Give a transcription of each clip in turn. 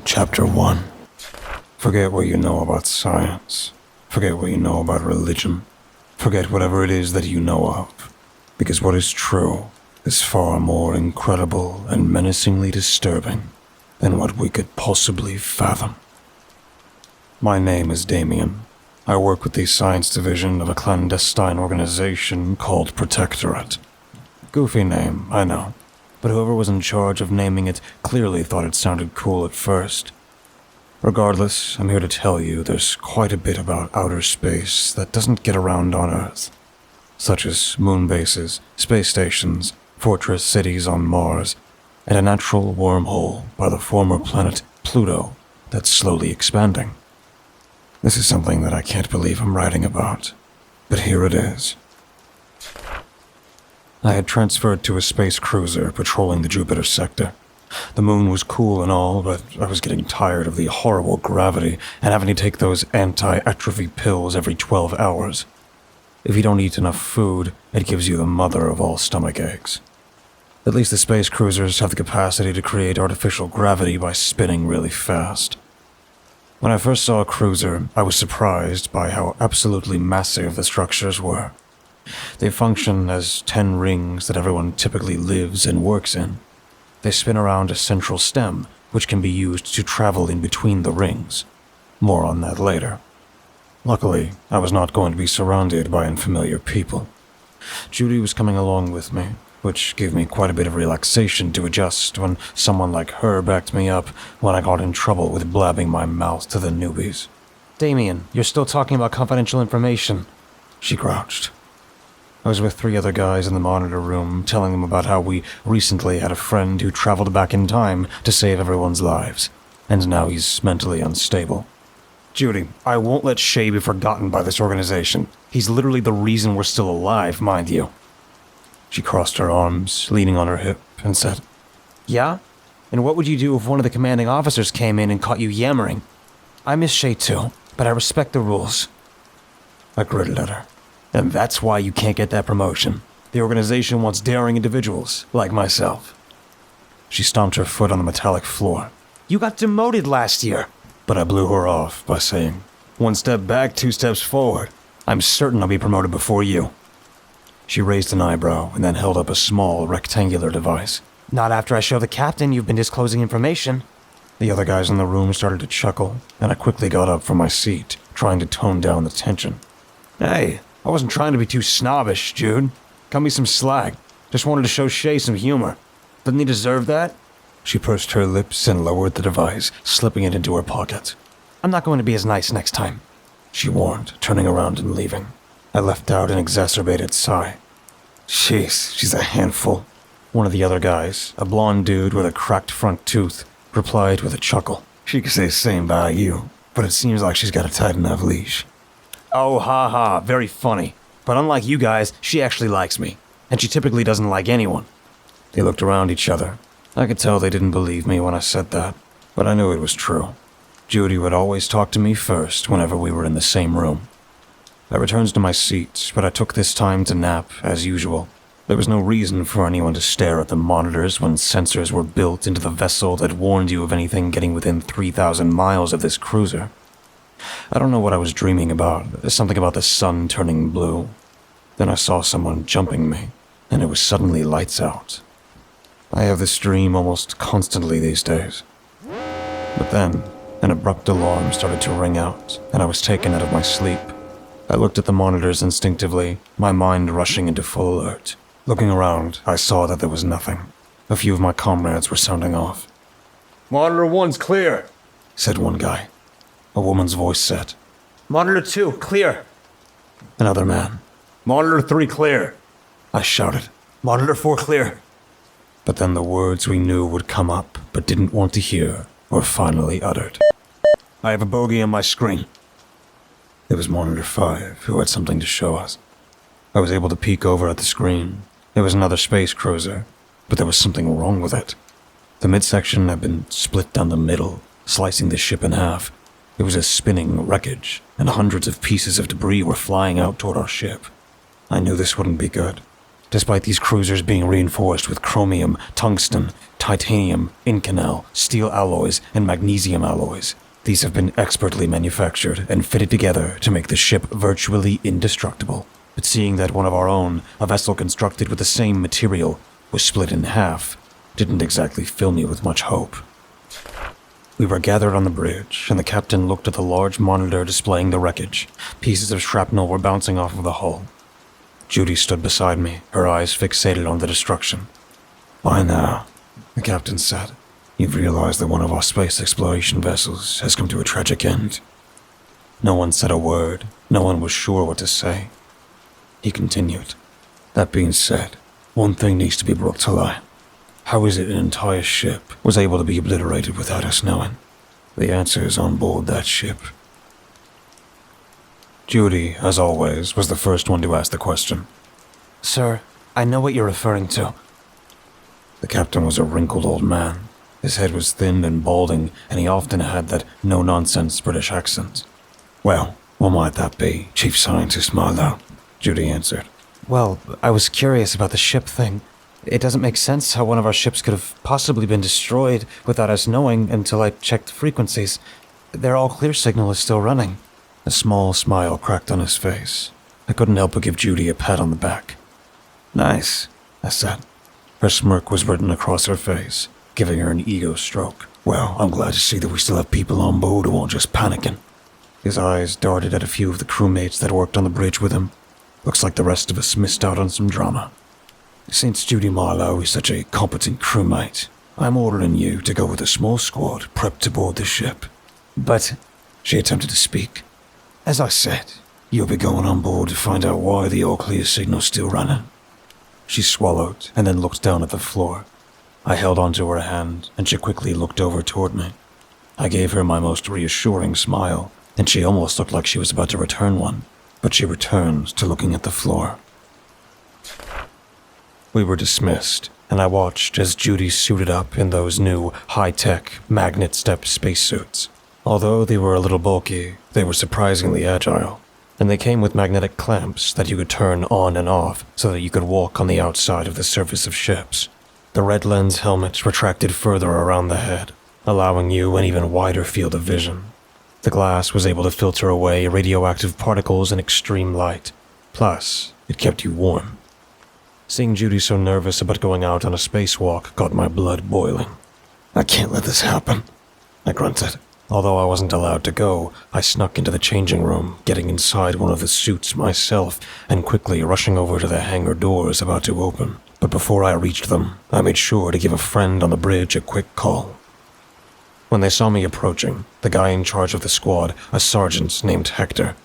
Chapter 1. Forget what you know about science. Forget what you know about religion. Forget whatever it is that you know of. Because what is true is far more incredible and menacingly disturbing than what we could possibly fathom. My name is Damien. I work with the science division of a clandestine organization called Protectorate. Goofy name, I know, but whoever was in charge of naming it clearly thought it sounded cool at first. Regardless, I'm here to tell you there's quite a bit about outer space that doesn't get around on Earth, such as moon bases, space stations, fortress cities on Mars, and a natural wormhole by the former planet Pluto that's slowly expanding. This is something that I can't believe I'm writing about, but here it is. I had transferred to a space cruiser patrolling the Jupiter sector. The moon was cool and all, but I was getting tired of the horrible gravity and having to take those anti-atrophy pills every 12 hours. If you don't eat enough food, it gives you the mother of all stomach aches. At least the space cruisers have the capacity to create artificial gravity by spinning really fast. When I first saw a cruiser, I was surprised by how absolutely massive the structures were. They function as 10 rings that everyone typically lives and works in. They spin around a central stem, which can be used to travel in between the rings. More on that later. Luckily, I was not going to be surrounded by unfamiliar people. Judy was coming along with me, which gave me quite a bit of relaxation to adjust when someone like her backed me up when I got in trouble with blabbing my mouth to the newbies. "Damien, you're still talking about confidential information," she grouched. I was with 3 other guys in the monitor room, telling them about how we recently had a friend who traveled back in time to save everyone's lives, and now he's mentally unstable. "Judy, I won't let Shay be forgotten by this organization. He's literally the reason we're still alive, mind you." She crossed her arms, leaning on her hip, and said, "Yeah? And what would you do if one of the commanding officers came in and caught you yammering? I miss Shay too, but I respect the rules." I gritted at her. "And that's why you can't get that promotion. The organization wants daring individuals, like myself." She stomped her foot on the metallic floor. "You got demoted last year." But I blew her off by saying, "1 step back, 2 steps forward. I'm certain I'll be promoted before you." She raised an eyebrow and then held up a small, rectangular device. "Not after I show the captain you've been disclosing information." The other guys in the room started to chuckle, and I quickly got up from my seat, trying to tone down the tension. "Hey, I wasn't trying to be too snobbish, Jude. Cut me some slack. Just wanted to show Shay some humor. Didn't he deserve that?" She pursed her lips and lowered the device, slipping it into her pocket. "I'm not going to be as nice next time," she warned, turning around and leaving. I left out an exacerbated sigh. "Jeez, she's a handful." One of the other guys, a blonde dude with a cracked front tooth, replied with a chuckle. "She could say the same about you, but it seems like she's got a tight enough leash." "Oh, ha ha, very funny. But unlike you guys, she actually likes me. And she typically doesn't like anyone." They looked around each other. I could tell they didn't believe me when I said that, but I knew it was true. Judy would always talk to me first whenever we were in the same room. I returned to my seat, but I took this time to nap, as usual. There was no reason for anyone to stare at the monitors when sensors were built into the vessel that warned you of anything getting within 3,000 miles of this cruiser. I don't know what I was dreaming about. Something about the sun turning blue. Then I saw someone jumping me, and it was suddenly lights out. I have this dream almost constantly these days. But then, an abrupt alarm started to ring out, and I was taken out of my sleep. I looked at the monitors instinctively, my mind rushing into full alert. Looking around, I saw that there was nothing. A few of my comrades were sounding off. "Monitor 1's clear," said one guy. A woman's voice said, "Monitor 2, clear." Another man, "Monitor 3, clear." I shouted, "Monitor 4, clear." But then the words we knew would come up but didn't want to hear were finally uttered. "I have a bogey on my screen." It was Monitor 5 who had something to show us. I was able to peek over at the screen. It was another space cruiser, but there was something wrong with it. The midsection had been split down the middle, slicing the ship in half. It was a spinning wreckage, and hundreds of pieces of debris were flying out toward our ship. I knew this wouldn't be good. Despite these cruisers being reinforced with chromium, tungsten, titanium, inconel, steel alloys, and magnesium alloys, these have been expertly manufactured and fitted together to make the ship virtually indestructible. But seeing that one of our own, a vessel constructed with the same material, was split in half, didn't exactly fill me with much hope. We were gathered on the bridge, and the captain looked at the large monitor displaying the wreckage. Pieces of shrapnel were bouncing off of the hull. Judy stood beside me, her eyes fixated on the destruction. "By now," the captain said, "you've realized that one of our space exploration vessels has come to a tragic end." No one said a word. No one was sure what to say. He continued, "That being said, one thing needs to be brought to light. How is it an entire ship was able to be obliterated without us knowing? The answer is on board that ship." Judy, as always, was the first one to ask the question. "Sir, I know what you're referring to." The captain was a wrinkled old man. His head was thin and balding, and he often had that no-nonsense British accent. "Well, what might that be, Chief Scientist Marlowe?" Judy answered. "Well, I was curious about the ship thing. It doesn't make sense how one of our ships could have possibly been destroyed without us knowing until I checked the frequencies. Their all-clear signal is still running." A small smile cracked on his face. I couldn't help but give Judy a pat on the back. "Nice," I said. Her smirk was written across her face, giving her an ego stroke. "Well, I'm glad to see that we still have people on board who aren't just panicking." His eyes darted at a few of the crewmates that worked on the bridge with him. Looks like the rest of us missed out on some drama. "Since Judy Marlowe is such a competent crewmate, I'm ordering you to go with a small squad prepped to board the ship." "But," she attempted to speak. "As I said, you'll be going on board to find out why the all-clear signal's still running." She swallowed and then looked down at the floor. I held onto her hand, and she quickly looked over toward me. I gave her my most reassuring smile, and she almost looked like she was about to return one, but she returned to looking at the floor. We were dismissed, and I watched as Judy suited up in those new, high-tech, magnet-step spacesuits. Although they were a little bulky, they were surprisingly agile, and they came with magnetic clamps that you could turn on and off so that you could walk on the outside of the surface of ships. The red lens helmet retracted further around the head, allowing you an even wider field of vision. The glass was able to filter away radioactive particles in extreme light, plus it kept you warm. Seeing Judy so nervous about going out on a spacewalk got my blood boiling. "I can't let this happen," I grunted. Although I wasn't allowed to go, I snuck into the changing room, getting inside one of the suits myself and quickly rushing over to the hangar doors about to open. But before I reached them, I made sure to give a friend on the bridge a quick call. When they saw me approaching, the guy in charge of the squad, a sergeant named Hector,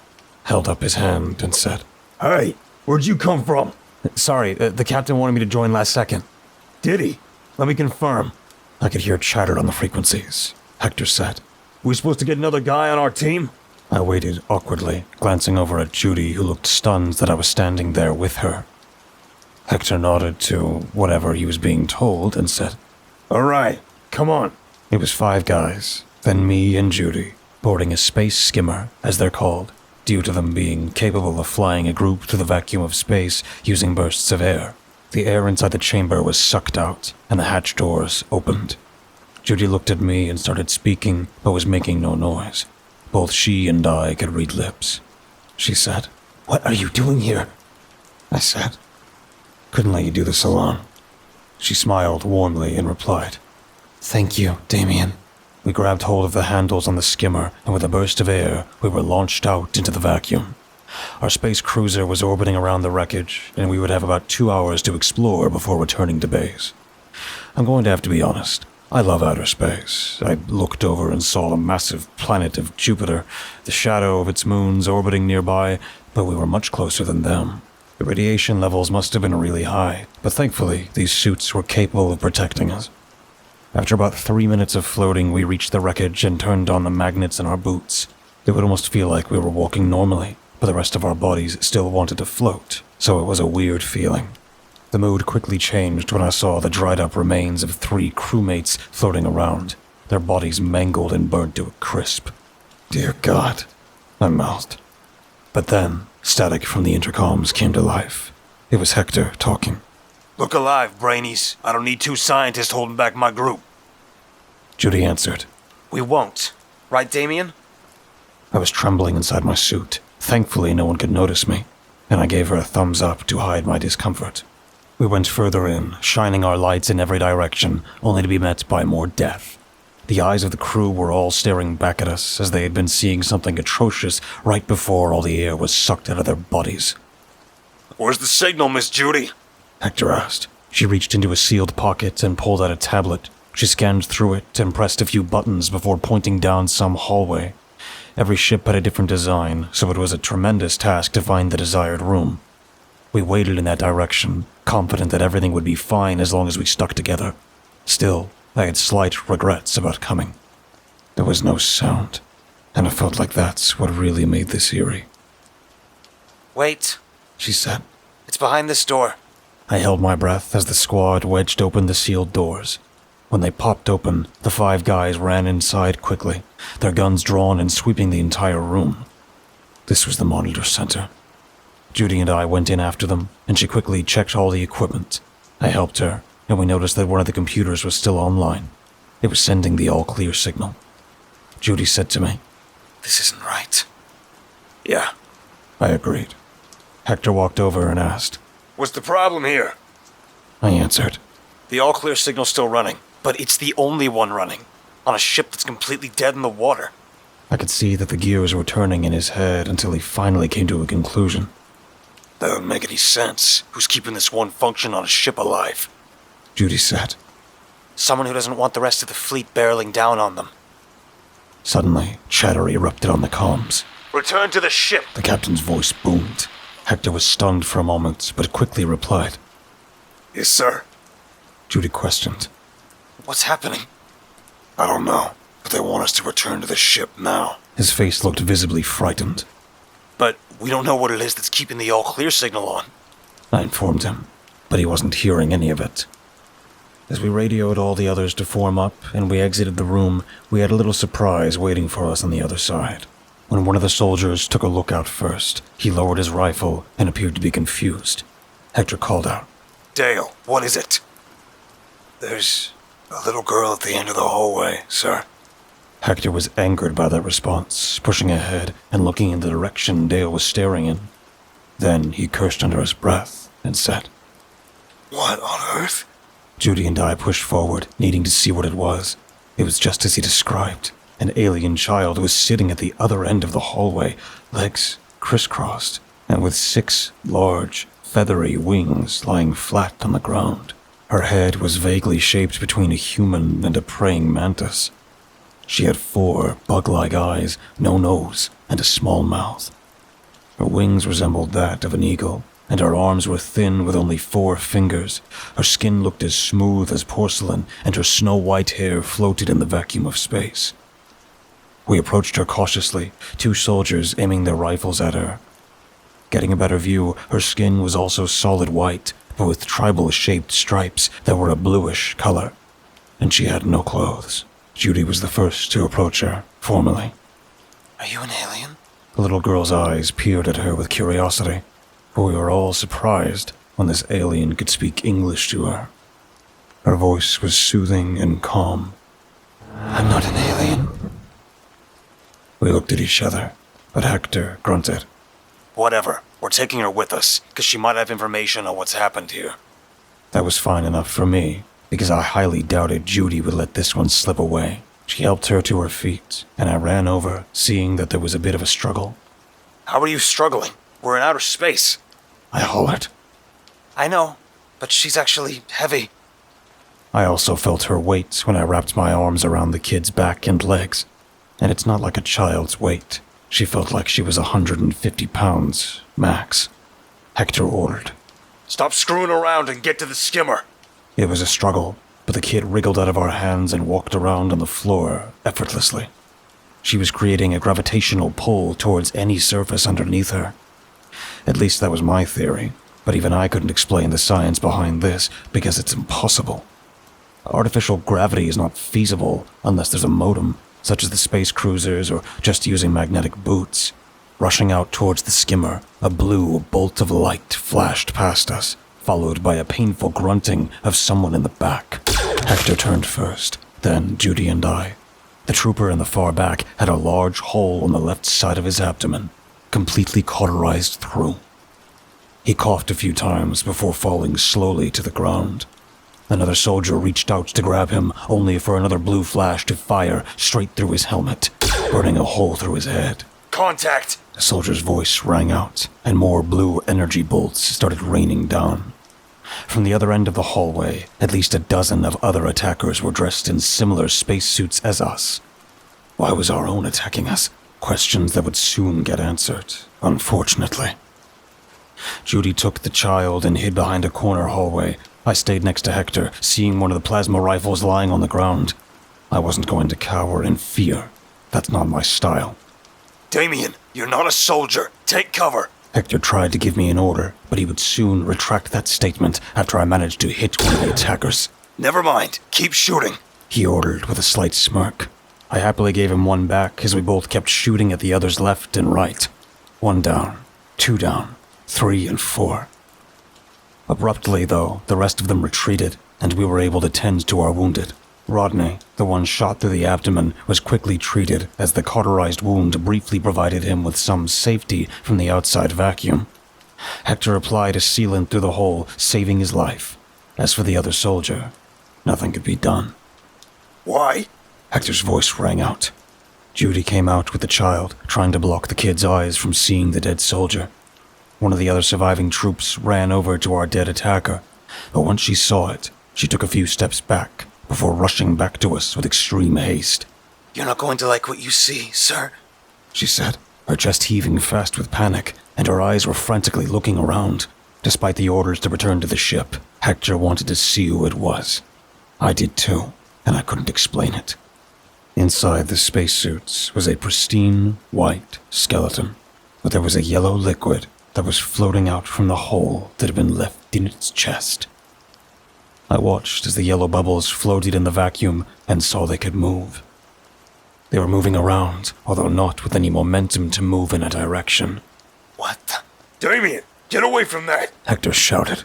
held up his hand and said, "Hey, where'd you come from?" "Sorry, the captain wanted me to join last second." "Did he? Let me confirm." I could hear chatter on the frequencies. Hector said, "We supposed to get another guy on our team?" I waited awkwardly, glancing over at Judy, who looked stunned that I was standing there with her. Hector nodded to whatever he was being told and said, "All right, come on." It was 5 guys, then me and Judy, boarding a space skimmer, as they're called, due to them being capable of flying a group through the vacuum of space using bursts of air. The air inside the chamber was sucked out, and the hatch doors opened. Judy looked at me and started speaking, but was making no noise. Both she and I could read lips. She said, "What are you doing here?" I said, "Couldn't let you do this alone." She smiled warmly and replied, "Thank you, Damien." We grabbed hold of the handles on the skimmer, and with a burst of air, we were launched out into the vacuum. Our space cruiser was orbiting around the wreckage, and we would have about 2 hours to explore before returning to base. I'm going to have to be honest. I love outer space. I looked over and saw the massive planet of Jupiter, the shadow of its moons orbiting nearby, but we were much closer than them. The radiation levels must have been really high, but thankfully, these suits were capable of protecting us. After about 3 minutes of floating, we reached the wreckage and turned on the magnets in our boots. It would almost feel like we were walking normally, but the rest of our bodies still wanted to float, so it was a weird feeling. The mood quickly changed when I saw the dried-up remains of 3 crewmates floating around, their bodies mangled and burnt to a crisp. "Dear God," I mouthed. But then, static from the intercoms came to life. It was Hector talking. Look alive, brainies. I don't need two scientists holding back my group. Judy answered. We won't. Right, Damien? I was trembling inside my suit. Thankfully, no one could notice me, and I gave her a thumbs up to hide my discomfort. We went further in, shining our lights in every direction, only to be met by more death. The eyes of the crew were all staring back at us as they had been seeing something atrocious right before all the air was sucked out of their bodies. Where's the signal, Miss Judy? Hector asked. She reached into a sealed pocket and pulled out a tablet. She scanned through it and pressed a few buttons before pointing down some hallway. Every ship had a different design, so it was a tremendous task to find the desired room. We waited in that direction, confident that everything would be fine as long as we stuck together. Still, I had slight regrets about coming. There was no sound, and I felt like that's what really made this eerie. Wait, she said. It's behind this door. I held my breath as the squad wedged open the sealed doors. When they popped open, the 5 guys ran inside quickly, their guns drawn and sweeping the entire room. This was the monitor center. Judy and I went in after them, and she quickly checked all the equipment. I helped her, and we noticed that one of the computers was still online. It was sending the all-clear signal. Judy said to me, This isn't right. Yeah, I agreed. Hector walked over and asked, What's the problem here? I answered, The all-clear signal's still running, but it's the only one running, on a ship that's completely dead in the water. I could see that the gears were turning in his head until he finally came to a conclusion. That doesn't make any sense. Who's keeping this one function on a ship alive? Judy said. Someone who doesn't want the rest of the fleet barreling down on them. Suddenly, chatter erupted on the comms. Return to the ship! The captain's voice boomed. Hector was stunned for a moment, but quickly replied. Yes, sir. Judy questioned. What's happening? I don't know, but they want us to return to the ship now. His face looked visibly frightened. But we don't know what it is that's keeping the all-clear signal on. I informed him, but he wasn't hearing any of it. As we radioed all the others to form up and we exited the room, we had a little surprise waiting for us on the other side. When one of the soldiers took a look out first, he lowered his rifle and appeared to be confused. Hector called out, Dale, what is it? There's a little girl at the end of the hallway, sir. Hector was angered by that response, pushing ahead and looking in the direction Dale was staring in. Then he cursed under his breath and said, What on earth? Judy and I pushed forward, needing to see what it was. It was just as he described. An alien child was sitting at the other end of the hallway, legs crisscrossed, and with 6 large, feathery wings lying flat on the ground. Her head was vaguely shaped between a human and a praying mantis. She had 4 bug-like eyes, no nose, and a small mouth. Her wings resembled that of an eagle, and her arms were thin with only 4 fingers. Her skin looked as smooth as porcelain, and her snow-white hair floated in the vacuum of space. We approached her cautiously, 2 soldiers aiming their rifles at her. Getting a better view, her skin was also solid white, but with tribal-shaped stripes that were a bluish color. And she had no clothes. Judy was the first to approach her, formally. Are you an alien? The little girl's eyes peered at her with curiosity, but we were all surprised when this alien could speak English to her. Her voice was soothing and calm. I'm not an alien. We looked at each other, but Hector grunted. Whatever, we're taking her with us, because she might have information on what's happened here. That was fine enough for me, because I highly doubted Judy would let this one slip away. She helped her to her feet, and I ran over, seeing that there was a bit of a struggle. How are you struggling? We're in outer space. I hollered. I know, but she's actually heavy. I also felt her weight when I wrapped my arms around the kid's back and legs. And it's not like a child's weight. She felt like she was 150 pounds, max. Hector ordered. Stop screwing around and get to the skimmer. It was a struggle, but the kid wriggled out of our hands and walked around on the floor effortlessly. She was creating a gravitational pull towards any surface underneath her. At least that was my theory, but even I couldn't explain the science behind this because it's impossible. Artificial gravity is not feasible unless there's a modem, such as the space cruisers or just using magnetic boots. Rushing out towards the skimmer, a blue bolt of light flashed past us, followed by a painful grunting of someone in the back. Hector turned first, then Judy and I. The trooper in the far back had a large hole on the left side of his abdomen, completely cauterized through. He coughed a few times before falling slowly to the ground. Another soldier reached out to grab him, only for another blue flash to fire straight through his helmet, burning a hole through his head. Contact! The soldier's voice rang out, and more blue energy bolts started raining down. From the other end of the hallway, at least a dozen of other attackers were dressed in similar spacesuits as us. Why was our own attacking us? Questions that would soon get answered, unfortunately. Judy took the child and hid behind a corner hallway. I stayed next to Hector, seeing one of the plasma rifles lying on the ground. I wasn't going to cower in fear. That's not my style. Damien, you're not a soldier. Take cover. Hector tried to give me an order, but he would soon retract that statement after I managed to hit one of the attackers. Never mind. Keep shooting, he ordered with a slight smirk. I happily gave him one back as we both kept shooting at the others left and right. 1 down, 2 down, 3 and 4. Abruptly, though, the rest of them retreated, and we were able to tend to our wounded. Rodney, the one shot through the abdomen, was quickly treated as the cauterized wound briefly provided him with some safety from the outside vacuum. Hector applied a sealant through the hole, saving his life. As for the other soldier, nothing could be done. Why? Hector's voice rang out. Judy came out with the child, trying to block the kid's eyes from seeing the dead soldier. One of the other surviving troops ran over to our dead attacker, but once she saw it, she took a few steps back before rushing back to us with extreme haste. You're not going to like what you see, sir, she said, her chest heaving fast with panic, and her eyes were frantically looking around. Despite the orders to return to the ship, Hector wanted to see who it was. I did too, and I couldn't explain it. Inside the spacesuits was a pristine, white skeleton, but there was a yellow liquid that was floating out from the hole that had been left in its chest. I watched as the yellow bubbles floated in the vacuum and saw they could move. They were moving around, although not with any momentum to move in a direction. What the? Damien, get away from that! Hector shouted.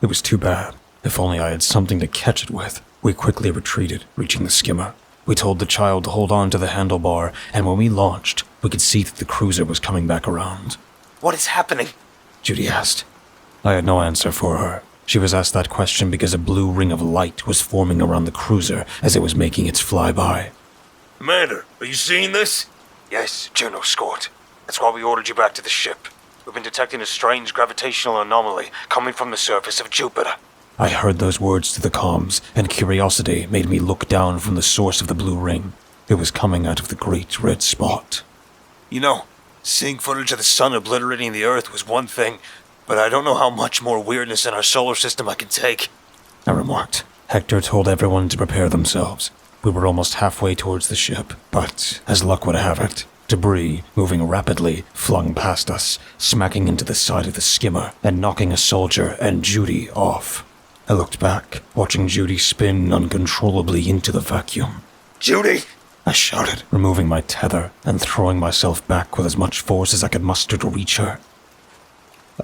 It was too bad. If only I had something to catch it with. We quickly retreated, reaching the skimmer. We told the child to hold on to the handlebar, and when we launched, we could see that the cruiser was coming back around. What is happening? Judy asked. I had no answer for her. She was asked that question because a blue ring of light was forming around the cruiser as it was making its flyby. Commander, are you seeing this? Yes, Juno scored. That's why we ordered you back to the ship. We've been detecting a strange gravitational anomaly coming from the surface of Jupiter. I heard those words through the comms, and curiosity made me look down from the source of the blue ring. It was coming out of the great red spot. You know, seeing footage of the sun obliterating the Earth was one thing, but I don't know how much more weirdness in our solar system I can take, I remarked. Hector told everyone to prepare themselves. We were almost halfway towards the ship, but, as luck would have it, debris, moving rapidly, flung past us, smacking into the side of the skimmer and knocking a soldier and Judy off. I looked back, watching Judy spin uncontrollably into the vacuum. Judy! I shouted, removing my tether and throwing myself back with as much force as I could muster to reach her.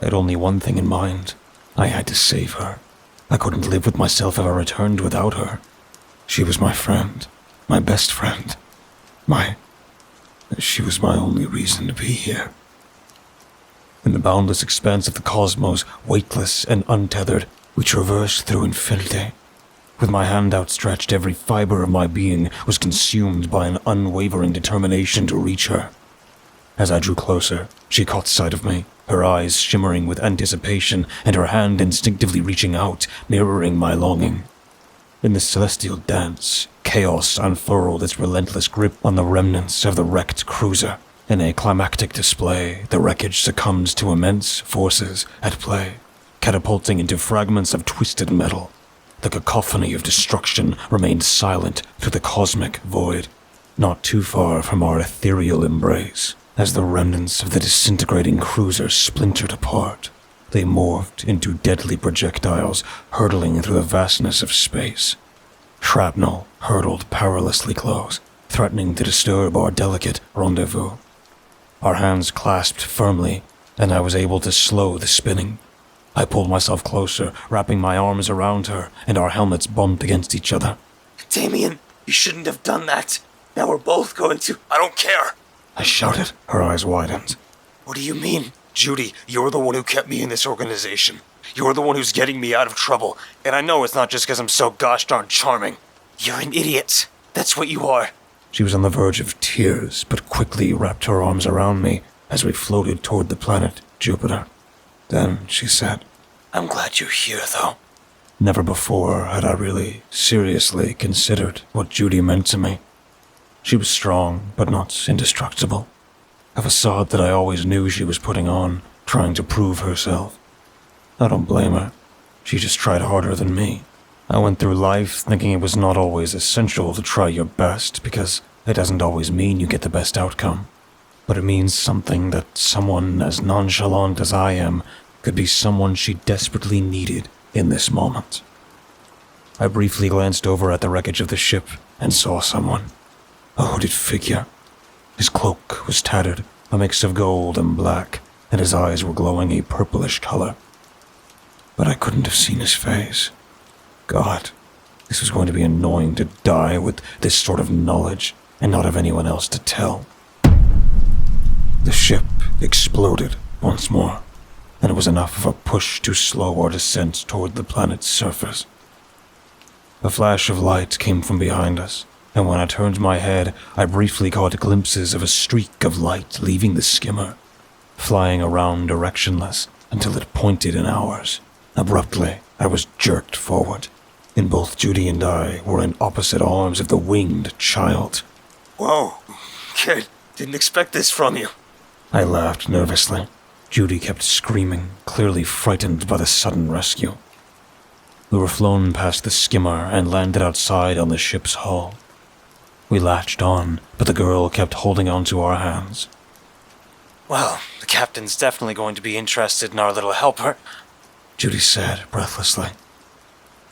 I had only one thing in mind. I had to save her. I couldn't live with myself if I returned without her. She was my friend, my best friend. She was my only reason to be here. In the boundless expanse of the cosmos, weightless and untethered, we traversed through infinity. With my hand outstretched, every fiber of my being was consumed by an unwavering determination to reach her. As I drew closer, she caught sight of me, her eyes shimmering with anticipation and her hand instinctively reaching out, mirroring my longing. In this celestial dance, chaos unfurled its relentless grip on the remnants of the wrecked cruiser. In a climactic display, the wreckage succumbed to immense forces at play, catapulting into fragments of twisted metal. The cacophony of destruction remained silent through the cosmic void, not too far from our ethereal embrace. As the remnants of the disintegrating cruiser splintered apart, they morphed into deadly projectiles hurtling through the vastness of space. Shrapnel hurtled perilously close, threatening to disturb our delicate rendezvous. Our hands clasped firmly, and I was able to slow the spinning. I pulled myself closer, wrapping my arms around her, and our helmets bumped against each other. Damien, you shouldn't have done that. Now we're both going to... I don't care. I shouted. Her eyes widened. What do you mean? Judy, you're the one who kept me in this organization. You're the one who's getting me out of trouble. And I know it's not just because I'm so gosh darn charming. You're an idiot. That's what you are. She was on the verge of tears, but quickly wrapped her arms around me as we floated toward the planet Jupiter. Then she said, I'm glad you're here, though. Never before had I really seriously considered what Judy meant to me. She was strong, but not indestructible. A facade that I always knew she was putting on, trying to prove herself. I don't blame her. She just tried harder than me. I went through life thinking it was not always essential to try your best, because it doesn't always mean you get the best outcome. But it means something that someone as nonchalant as I am could be someone she desperately needed in this moment. I briefly glanced over at the wreckage of the ship and saw someone. A hooded figure. His cloak was tattered, a mix of gold and black, and his eyes were glowing a purplish color. But I couldn't have seen his face. God, this was going to be annoying to die with this sort of knowledge and not have anyone else to tell. The ship exploded once more, and it was enough of a push to slow our descent toward the planet's surface. A flash of light came from behind us, and when I turned my head, I briefly caught glimpses of a streak of light leaving the skimmer, flying around directionless until it pointed in ours. Abruptly, I was jerked forward, and both Judy and I were in opposite arms of the winged child. Whoa, kid, didn't expect this from you. I laughed nervously. Judy kept screaming, clearly frightened by the sudden rescue. We were flown past the skimmer and landed outside on the ship's hull. We latched on, but the girl kept holding onto our hands. Well, the captain's definitely going to be interested in our little helper, Judy said breathlessly.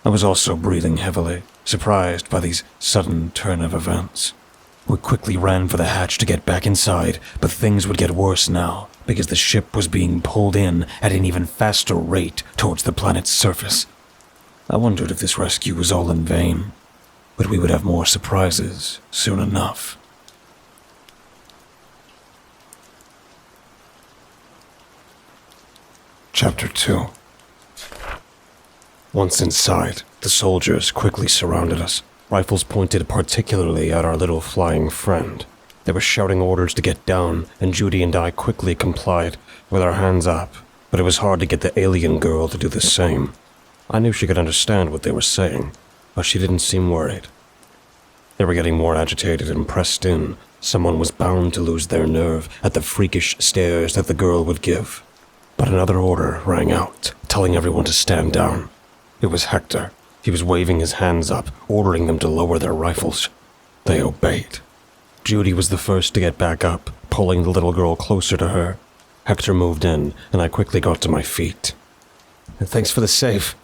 I was also breathing heavily, surprised by these sudden turn of events. We quickly ran for the hatch to get back inside, but things would get worse now, because the ship was being pulled in at an even faster rate towards the planet's surface. I wondered if this rescue was all in vain, but we would have more surprises soon enough. Chapter 2. Once inside, the soldiers quickly surrounded us, rifles pointed particularly at our little flying friend. They were shouting orders to get down, and Judy and I quickly complied, with our hands up, but it was hard to get the alien girl to do the same. I knew she could understand what they were saying, but she didn't seem worried. They were getting more agitated and pressed in. Someone was bound to lose their nerve at the freakish stares that the girl would give. But another order rang out, telling everyone to stand down. It was Hector. He was waving his hands up, ordering them to lower their rifles. They obeyed. Judy was the first to get back up, pulling the little girl closer to her. Hector moved in, and I quickly got to my feet. "Thanks for the save,"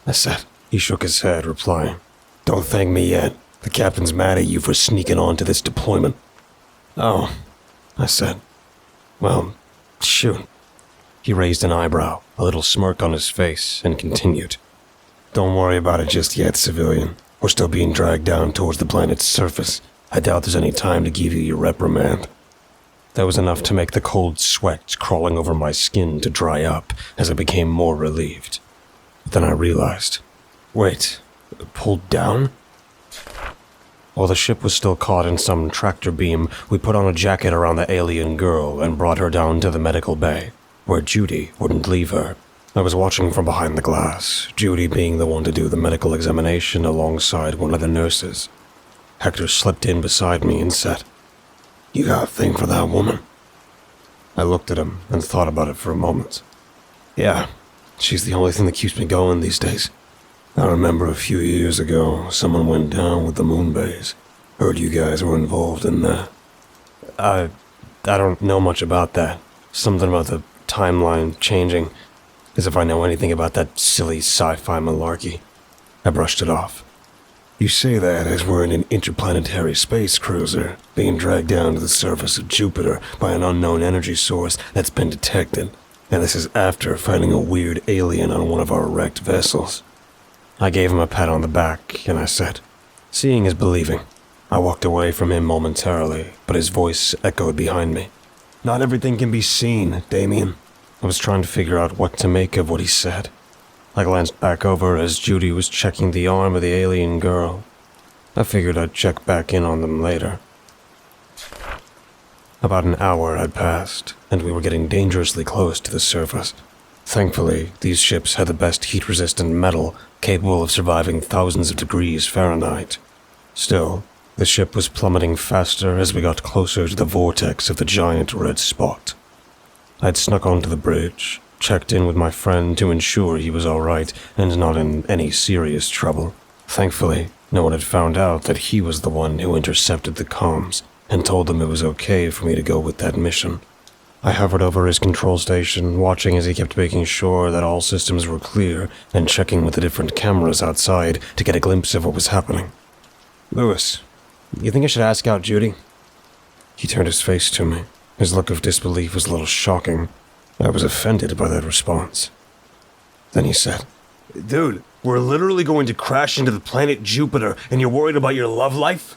I said. He shook his head, replying, "Don't thank me yet. The captain's mad at you for sneaking on to this deployment." "Oh," I said. "Well, shoot." He raised an eyebrow, a little smirk on his face, and continued. "Don't worry about it just yet, civilian. We're still being dragged down towards the planet's surface. I doubt there's any time to give you your reprimand." That was enough to make the cold sweat crawling over my skin to dry up as I became more relieved. But then I realized, wait, pulled down? While the ship was still caught in some tractor beam, we put on a jacket around the alien girl and brought her down to the medical bay, where Judy wouldn't leave her. I was watching from behind the glass, Judy being the one to do the medical examination alongside one of the nurses. Hector slipped in beside me and said, "You got a thing for that woman?" I looked at him and thought about it for a moment. "Yeah, she's the only thing that keeps me going these days. I remember a few years ago, someone went down with the moon base. Heard you guys were involved in that." I don't know much about that. Something about the timeline changing. As if I know anything about that silly sci-fi malarkey. I brushed it off. "You say that as we're in an interplanetary space cruiser, being dragged down to the surface of Jupiter by an unknown energy source that's been detected. And this is after fighting a weird alien on one of our wrecked vessels. I gave him a pat on the back, and I said, "Seeing is believing." I walked away from him momentarily, but his voice echoed behind me. "Not everything can be seen, Damien." I was trying to figure out what to make of what he said. I glanced back over as Judy was checking the arm of the alien girl. I figured I'd check back in on them later. About an hour had passed, and we were getting dangerously close to the surface. Thankfully, these ships had the best heat-resistant metal capable of surviving thousands of degrees Fahrenheit. Still, the ship was plummeting faster as we got closer to the vortex of the giant red spot. I'd snuck onto the bridge, checked in with my friend to ensure he was all right and not in any serious trouble. Thankfully, no one had found out that he was the one who intercepted the comms and told them it was okay for me to go with that mission. I hovered over his control station, watching as he kept making sure that all systems were clear and checking with the different cameras outside to get a glimpse of what was happening. "Lewis, you think I should ask out Judy?" He turned his face to me. His look of disbelief was a little shocking. I was offended by that response. Then he said, Dude, we're literally going to crash into the planet Jupiter, and you're worried about your love life?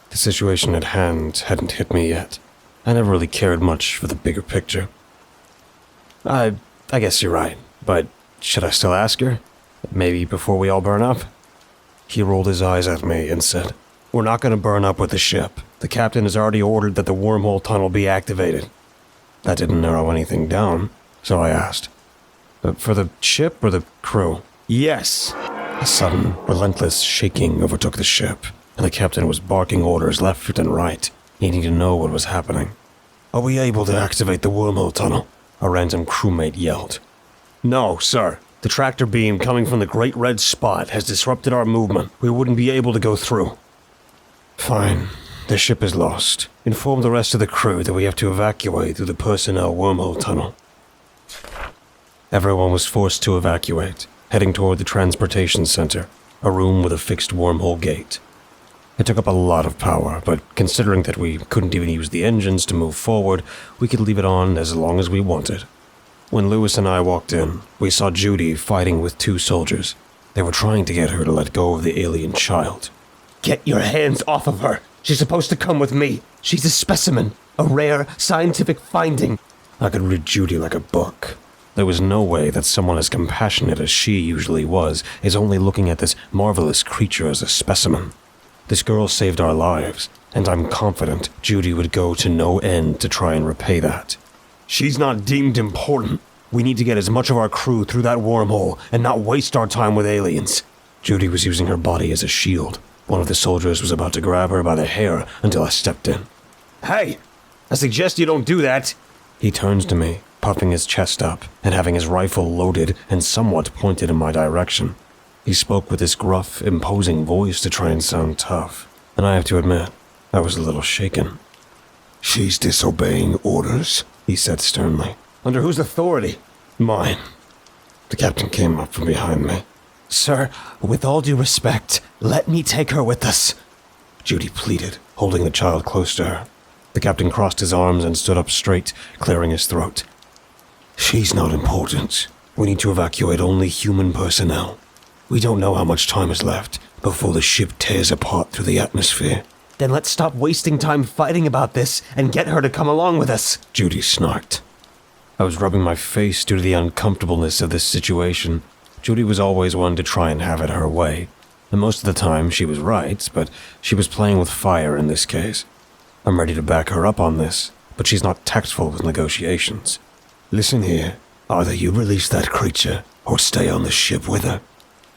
The situation at hand hadn't hit me yet. I never really cared much for the bigger picture. I guess you're right, but should I still ask her? Maybe before we all burn up? He rolled his eyes at me and said, "We're not going to burn up with the ship. The captain has already ordered that the wormhole tunnel be activated." That didn't narrow anything down, so I asked, "For the ship or the crew?" Yes. A sudden, relentless shaking overtook the ship, and the captain was barking orders left and right, needing to know what was happening. "Are we able to activate the wormhole tunnel?" a random crewmate yelled. "No, sir. The tractor beam coming from the Great Red Spot has disrupted our movement. We wouldn't be able to go through." "Fine. The ship is lost. Inform the rest of the crew that we have to evacuate through the personnel wormhole tunnel." Everyone was forced to evacuate, heading toward the transportation center, a room with a fixed wormhole gate. It took up a lot of power, but considering that we couldn't even use the engines to move forward, we could leave it on as long as we wanted. When Lewis and I walked in, we saw Judy fighting with two soldiers. They were trying to get her to let go of the alien child. "Get your hands off of her. She's supposed to come with me. She's a specimen, a rare scientific finding." I could read Judy like a book. There was no way that someone as compassionate as she usually was is only looking at this marvelous creature as a specimen. This girl saved our lives, and I'm confident Judy would go to no end to try and repay that. "She's not deemed important. We need to get as much of our crew through that wormhole and not waste our time with aliens." Judy was using her body as a shield. One of the soldiers was about to grab her by the hair until I stepped in. "Hey, I suggest you don't do that." He turns to me, puffing his chest up and having his rifle loaded and somewhat pointed in my direction. He spoke with this gruff, imposing voice to try and sound tough, and I have to admit, I was a little shaken. "She's disobeying orders," he said sternly. "Under whose authority?" "Mine." The captain came up from behind me. "Sir, with all due respect, let me take her with us," Judy pleaded, holding the child close to her. The captain crossed his arms and stood up straight, clearing his throat. "She's not important. We need to evacuate only human personnel. We don't know how much time is left before the ship tears apart through the atmosphere." "Then let's stop wasting time fighting about this and get her to come along with us," Judy snarked. I was rubbing my face due to the uncomfortableness of this situation. Judy was always one to try and have it her way, and most of the time she was right, but she was playing with fire in this case. I'm ready to back her up on this, but she's not tactful with negotiations. "Listen here. Either you release that creature or stay on the ship with her.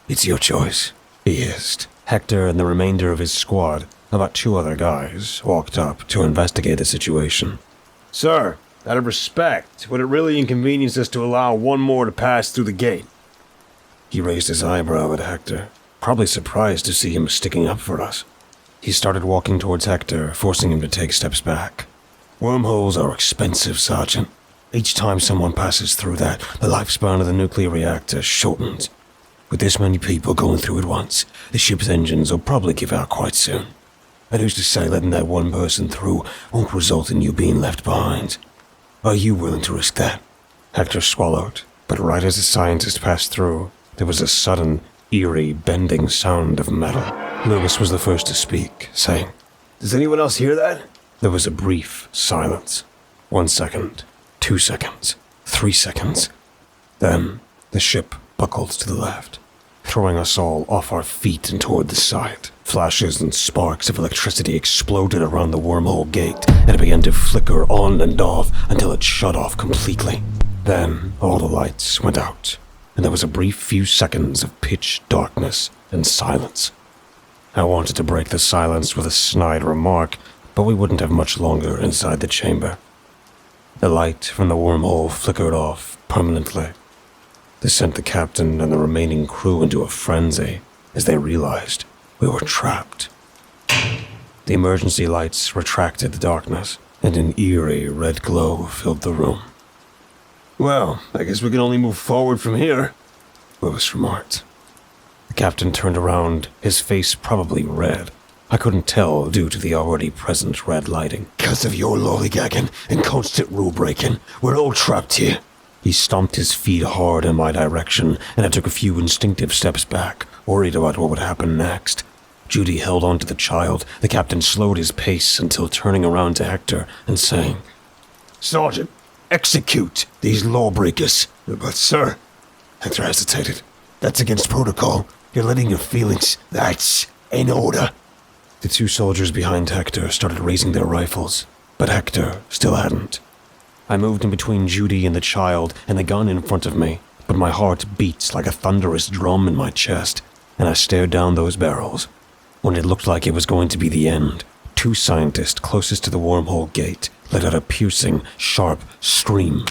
It's your choice," he hissed. Hector and the remainder of his squad, about 2 other guys, walked up to investigate the situation. "Sir, out of respect, would it really inconvenience us to allow one more to pass through the gate?" He raised his eyebrow at Hector, probably surprised to see him sticking up for us. He started walking towards Hector, forcing him to take steps back. "Wormholes are expensive, Sergeant. Each time someone passes through that, the lifespan of the nuclear reactor shortens. With this many people going through at once, the ship's engines will probably give out quite soon. And who's to say letting that one person through won't result in you being left behind? Are you willing to risk that?" Hector swallowed, but right as the scientist passed through, there was a sudden, eerie, bending sound of metal. Lewis was the first to speak, saying, Does anyone else hear that? There was a brief silence. 1 second, 2 seconds, 3 seconds. Then the ship buckled to the left, throwing us all off our feet and toward the side. Flashes and sparks of electricity exploded around the wormhole gate, and it began to flicker on and off until it shut off completely. Then all the lights went out, and there was a brief few seconds of pitch darkness and silence. I wanted to break the silence with a snide remark, but we wouldn't have much longer inside the chamber. The light from the wormhole flickered off permanently. This sent the captain and the remaining crew into a frenzy as they realized we were trapped. The emergency lights retracted the darkness, and an eerie red glow filled the room. Well, I guess we can only move forward from here, Lewis remarked. The captain turned around, his face probably red. I couldn't tell due to the already present red lighting. Because of your lollygagging and constant rule-breaking, we're all trapped here. He stomped his feet hard in my direction, and I took a few instinctive steps back, worried about what would happen next. Judy held on to the child. The captain slowed his pace until turning around to Hector and saying, Sergeant, execute these lawbreakers. But, sir, Hector hesitated. That's against protocol. You're letting your feelings. That's an order. The 2 soldiers behind Hector started raising their rifles, but Hector still hadn't. I moved in between Judy and the child and the gun in front of me, but my heart beat like a thunderous drum in my chest, and I stared down those barrels. When it looked like it was going to be the end, 2 scientists closest to the wormhole gate let out a piercing, sharp scream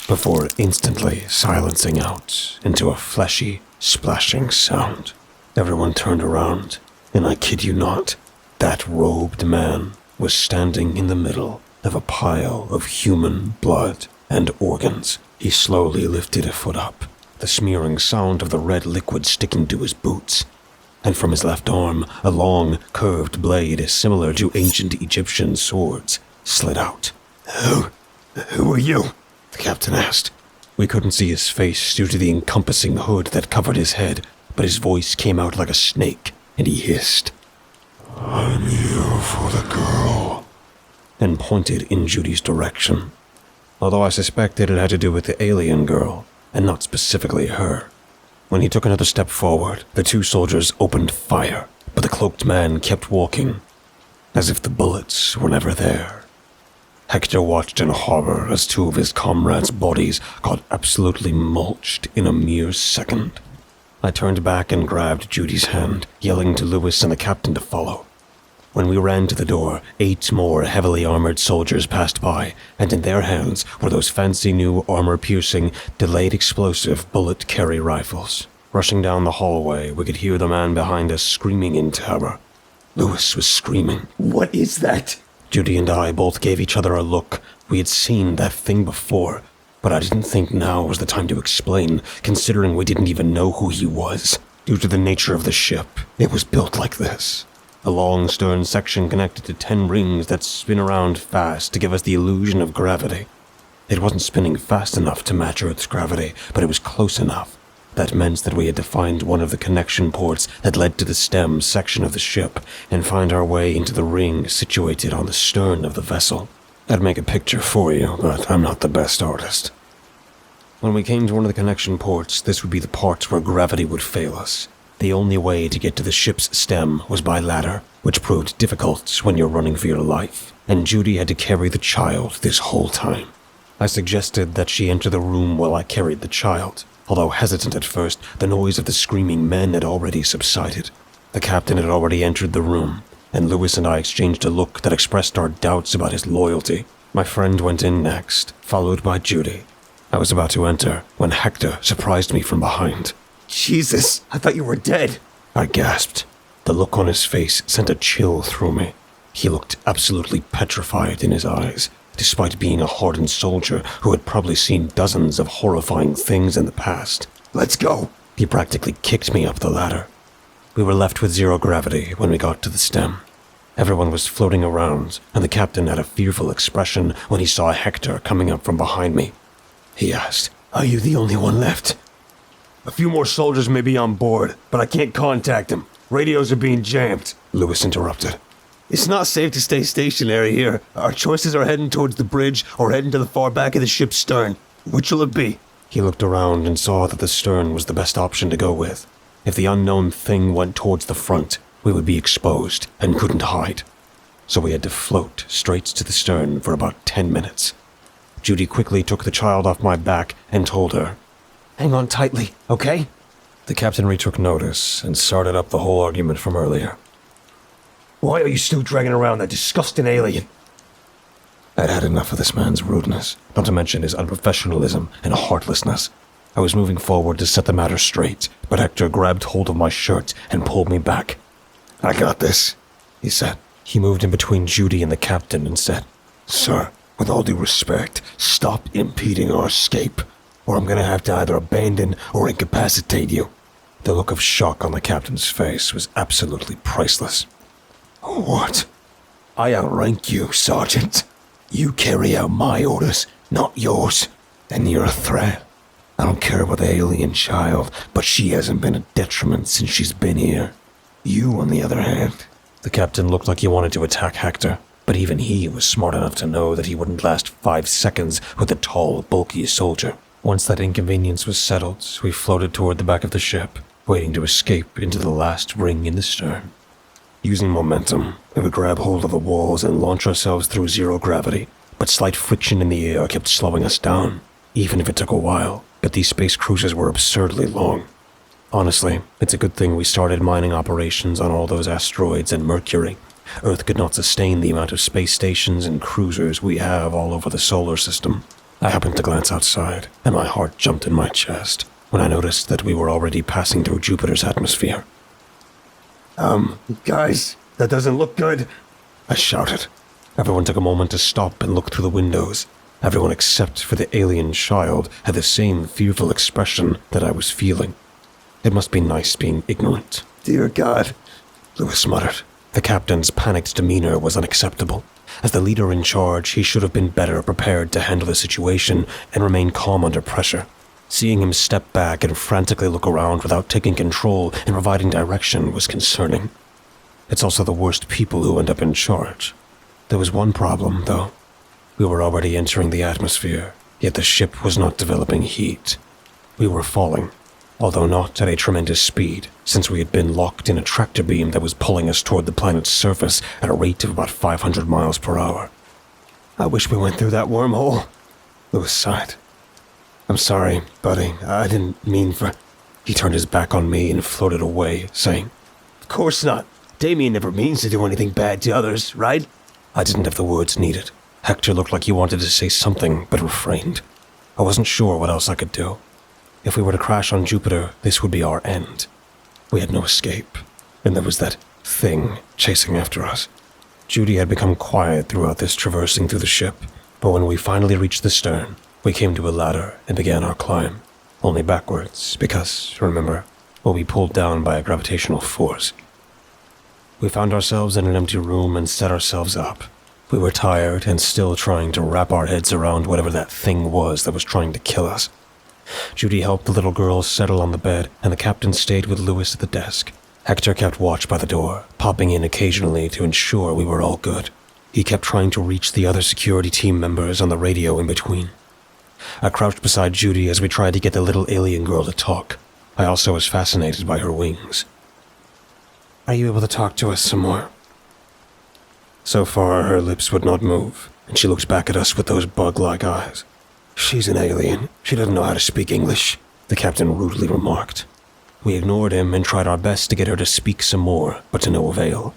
before instantly silencing out into a fleshy, splashing sound. Everyone turned around, and I kid you not, that robed man was standing in the middle of a pile of human blood and organs. He slowly lifted a foot up, the smearing sound of the red liquid sticking to his boots. And from his left arm, a long, curved blade similar to ancient Egyptian swords slid out. Who are you? The captain asked. We couldn't see his face due to the encompassing hood that covered his head, but his voice came out like a snake, and he hissed, I'm here for the girl, and pointed in Judy's direction. Although I suspected it had to do with the alien girl, and not specifically her. When he took another step forward, the 2 soldiers opened fire, but the cloaked man kept walking, as if the bullets were never there. Hector watched in horror as 2 of his comrades' bodies got absolutely mulched in a mere second. I turned back and grabbed Judy's hand, yelling to Lewis and the captain to follow. When we ran to the door, 8 more heavily armored soldiers passed by, and in their hands were those fancy new armor-piercing, delayed explosive bullet-carry rifles. Rushing down the hallway, we could hear the man behind us screaming in terror. Lewis was screaming. What is that? Judy and I both gave each other a look. We had seen that thing before, but I didn't think now was the time to explain, considering we didn't even know who he was. Due to the nature of the ship, it was built like this. A long stern section connected to 10 rings that spin around fast to give us the illusion of gravity. It wasn't spinning fast enough to match Earth's gravity, but it was close enough. That meant that we had to find one of the connection ports that led to the stem section of the ship and find our way into the ring situated on the stern of the vessel. I'd make a picture for you, but I'm not the best artist. When we came to one of the connection ports, this would be the part where gravity would fail us. The only way to get to the ship's stem was by ladder, which proved difficult when you're running for your life, and Judy had to carry the child this whole time. I suggested that she enter the room while I carried the child. Although hesitant at first, the noise of the screaming men had already subsided. The captain had already entered the room, and Lewis and I exchanged a look that expressed our doubts about his loyalty. My friend went in next, followed by Judy. I was about to enter when Hector surprised me from behind. Jesus, I thought you were dead. I gasped. The look on his face sent a chill through me. He looked absolutely petrified in his eyes, despite being a hardened soldier who had probably seen dozens of horrifying things in the past. Let's go. He practically kicked me up the ladder. We were left with 0 gravity when we got to the stem. Everyone was floating around, and the captain had a fearful expression when he saw Hector coming up from behind me. He asked, Are you the only one left? A few more soldiers may be on board, but I can't contact them. Radios are being jammed, Lewis interrupted. It's not safe to stay stationary here. Our choices are heading towards the bridge or heading to the far back of the ship's stern. Which will it be? He looked around and saw that the stern was the best option to go with. If the unknown thing went towards the front, we would be exposed and couldn't hide. So we had to float straight to the stern for about 10 minutes. Judy quickly took the child off my back and told her, "Hang on tightly, okay?" The captain retook notice and started up the whole argument from earlier. "Why are you still dragging around that disgusting alien?" I'd had enough of this man's rudeness, not to mention his unprofessionalism and heartlessness. I was moving forward to set the matter straight, but Hector grabbed hold of my shirt and pulled me back. "I got this," he said. He moved in between Judy and the captain and said, "Sir, with all due respect, stop impeding our escape, or I'm going to have to either abandon or incapacitate you." The look of shock on the captain's face was absolutely priceless. "What? I outrank you, Sergeant. You carry out my orders, not yours, and you're a threat. I don't care about the alien child, but she hasn't been a detriment since she's been here. You, on the other hand..." The captain looked like he wanted to attack Hector, but even he was smart enough to know that he wouldn't last 5 seconds with a tall, bulky soldier. Once that inconvenience was settled, we floated toward the back of the ship, waiting to escape into the last ring in the stern. Using momentum, we would grab hold of the walls and launch ourselves through zero gravity, but slight friction in the air kept slowing us down, even if it took a while. But these space cruises were absurdly long. Honestly, it's a good thing we started mining operations on all those asteroids and Mercury. Earth could not sustain the amount of space stations and cruisers we have all over the solar system. I happened to glance outside, and my heart jumped in my chest when I noticed that we were already passing through Jupiter's atmosphere. Guys, that doesn't look good," I shouted. Everyone took a moment to stop and look through the windows. Everyone except for the alien child had the same fearful expression that I was feeling. It must be nice being ignorant. "Dear God," Lewis muttered. The captain's panicked demeanor was unacceptable. As the leader in charge, he should have been better prepared to handle the situation and remain calm under pressure. Seeing him step back and frantically look around without taking control and providing direction was concerning. It's also the worst people who end up in charge. There was one problem, though. We were already entering the atmosphere, yet the ship was not developing heat. We were falling, although not at a tremendous speed, since we had been locked in a tractor beam that was pulling us toward the planet's surface at a rate of about 500 miles per hour. "I wish we went through that wormhole," Lewis sighed. "I'm sorry, buddy. I didn't mean for..." He turned his back on me and floated away, saying, "Of course not. Damien never means to do anything bad to others, right?" I didn't have the words needed. Hector looked like he wanted to say something, but refrained. I wasn't sure what else I could do. If we were to crash on Jupiter, this would be our end. We had no escape, and there was that thing chasing after us. Judy had become quiet throughout this traversing through the ship, but when we finally reached the stern, we came to a ladder and began our climb, only backwards, because, remember, we'll be pulled down by a gravitational force. We found ourselves in an empty room and set ourselves up. We were tired and still trying to wrap our heads around whatever that thing was that was trying to kill us. Judy helped the little girl settle on the bed, and the captain stayed with Lewis at the desk. Hector kept watch by the door, popping in occasionally to ensure we were all good. He kept trying to reach the other security team members on the radio in between. I crouched beside Judy as we tried to get the little alien girl to talk. I also was fascinated by her wings. "Are you able to talk to us some more?" So far, her lips would not move, and she looked back at us with those bug-like eyes. "She's an alien. She doesn't know how to speak English," the captain rudely remarked. We ignored him and tried our best to get her to speak some more, but to no avail.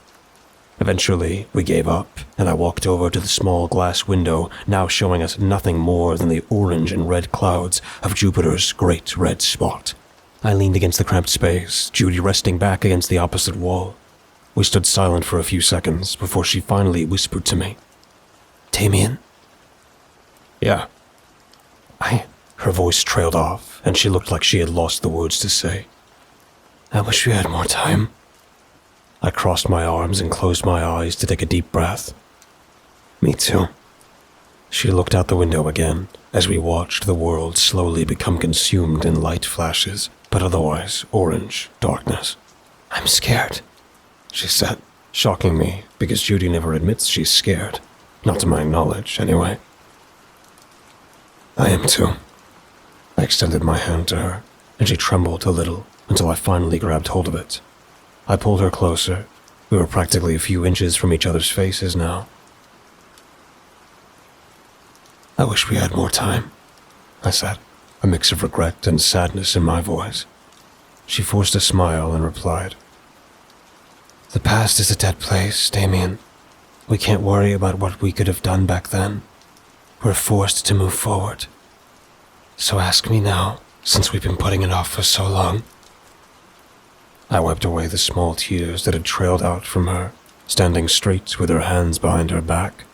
Eventually, we gave up, and I walked over to the small glass window, now showing us nothing more than the orange and red clouds of Jupiter's great red spot. I leaned against the cramped space, Judy resting back against the opposite wall. We stood silent for a few seconds before she finally whispered to me, "Damien?" "Yeah." Her voice trailed off, and she looked like she had lost the words to say. "I wish we had more time." I crossed my arms and closed my eyes to take a deep breath. "Me too." She looked out the window again as we watched the world slowly become consumed in light flashes, but otherwise orange darkness. "I'm scared," she said, shocking me because Judy never admits she's scared. Not to my knowledge, anyway. "I am too." I extended my hand to her, and she trembled a little until I finally grabbed hold of it. I pulled her closer. We were practically a few inches from each other's faces now. "I wish we had more time," I said, a mix of regret and sadness in my voice. She forced a smile and replied, "The past is a dead place, Damien. We can't worry about what we could have done back then. We're forced to move forward. So ask me now, since we've been putting it off for so long." I wiped away the small tears that had trailed out from her, standing straight with her hands behind her back.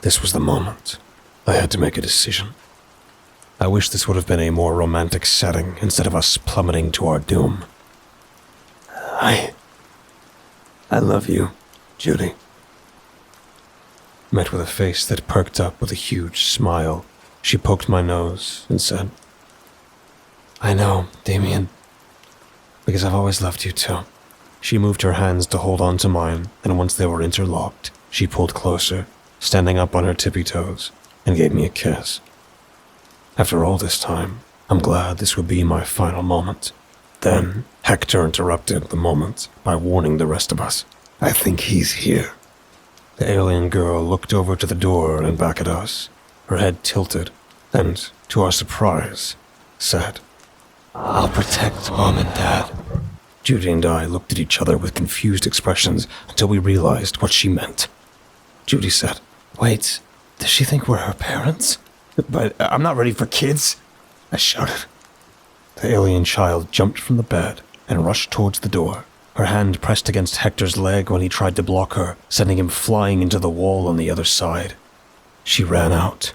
This was the moment. I had to make a decision. I wish this would have been a more romantic setting instead of us plummeting to our doom. I love you, Judy." Met with a face that perked up with a huge smile, she poked my nose and said, "I know, Damien, because I've always loved you too." She moved her hands to hold on to mine, and once they were interlocked, she pulled closer, standing up on her tippy toes, and gave me a kiss. After all this time, I'm glad this would be my final moment. Then, Hector interrupted the moment by warning the rest of us. "I think he's here." The alien girl looked over to the door and back at us, her head tilted, and, to our surprise, said, "I'll protect Mom and Dad." Judy and I looked at each other with confused expressions until we realized what she meant. Judy said, "Wait, does she think we're her parents?" "But I'm not ready for kids," I shouted. The alien child jumped from the bed and rushed towards the door. Her hand pressed against Hector's leg when he tried to block her, sending him flying into the wall on the other side. She ran out.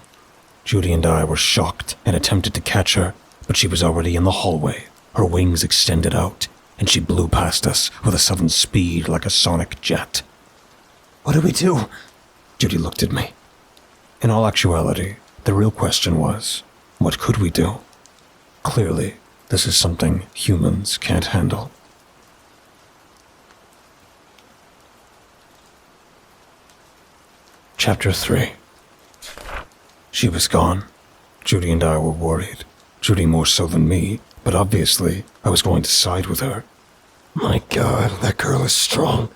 Judy and I were shocked and attempted to catch her, but she was already in the hallway, her wings extended out, and she blew past us with a sudden speed like a sonic jet. "What do we do?" Judy looked at me. In all actuality, the real question was, what could we do? Clearly, this is something humans can't handle. Chapter 3. She was gone. Judy and I were worried. Judy more so than me, but obviously I was going to side with her. "My God, that girl is strong,"